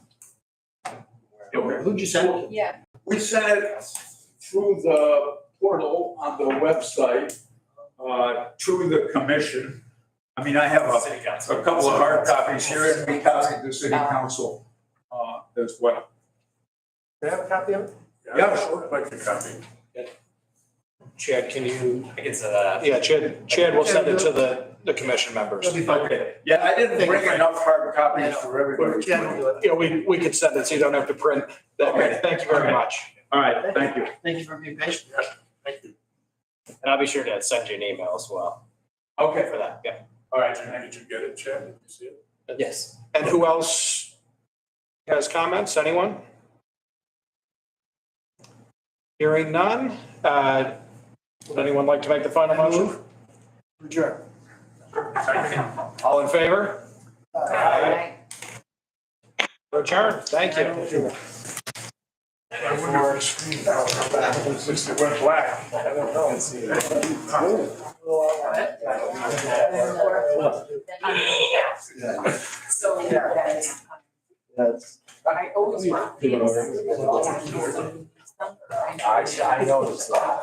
Who'd you send it? Yeah. we sent it through the portal on the website to the commission. I mean, I have a couple of hard copies here, and we copied the city council as well. Do you have a copy of it? Yeah, sure. I'd like to copy. Chad, can you, I think it's yeah, Chad will send it to the commission members. That'll be fine. Okay, yeah, I didn't bring enough hard copies for everybody. Chad will do it. You know, we could send it so you don't have to print that. Okay. Thank you very much. All right, thank you. Thank you for being patient. Thank you. And I'll be sure to send you an email as well Okay, for that. Yeah. all right. Did you get it, Chad? Did you see it? Yes. And who else has comments? Anyone? Hearing none. Would anyone like to make the final motion? Adjourn. All in favor? Aye. Adjourn. Thank you. I wonder if the screen since it went black. I don't know. So. That's. I always want. I noticed that.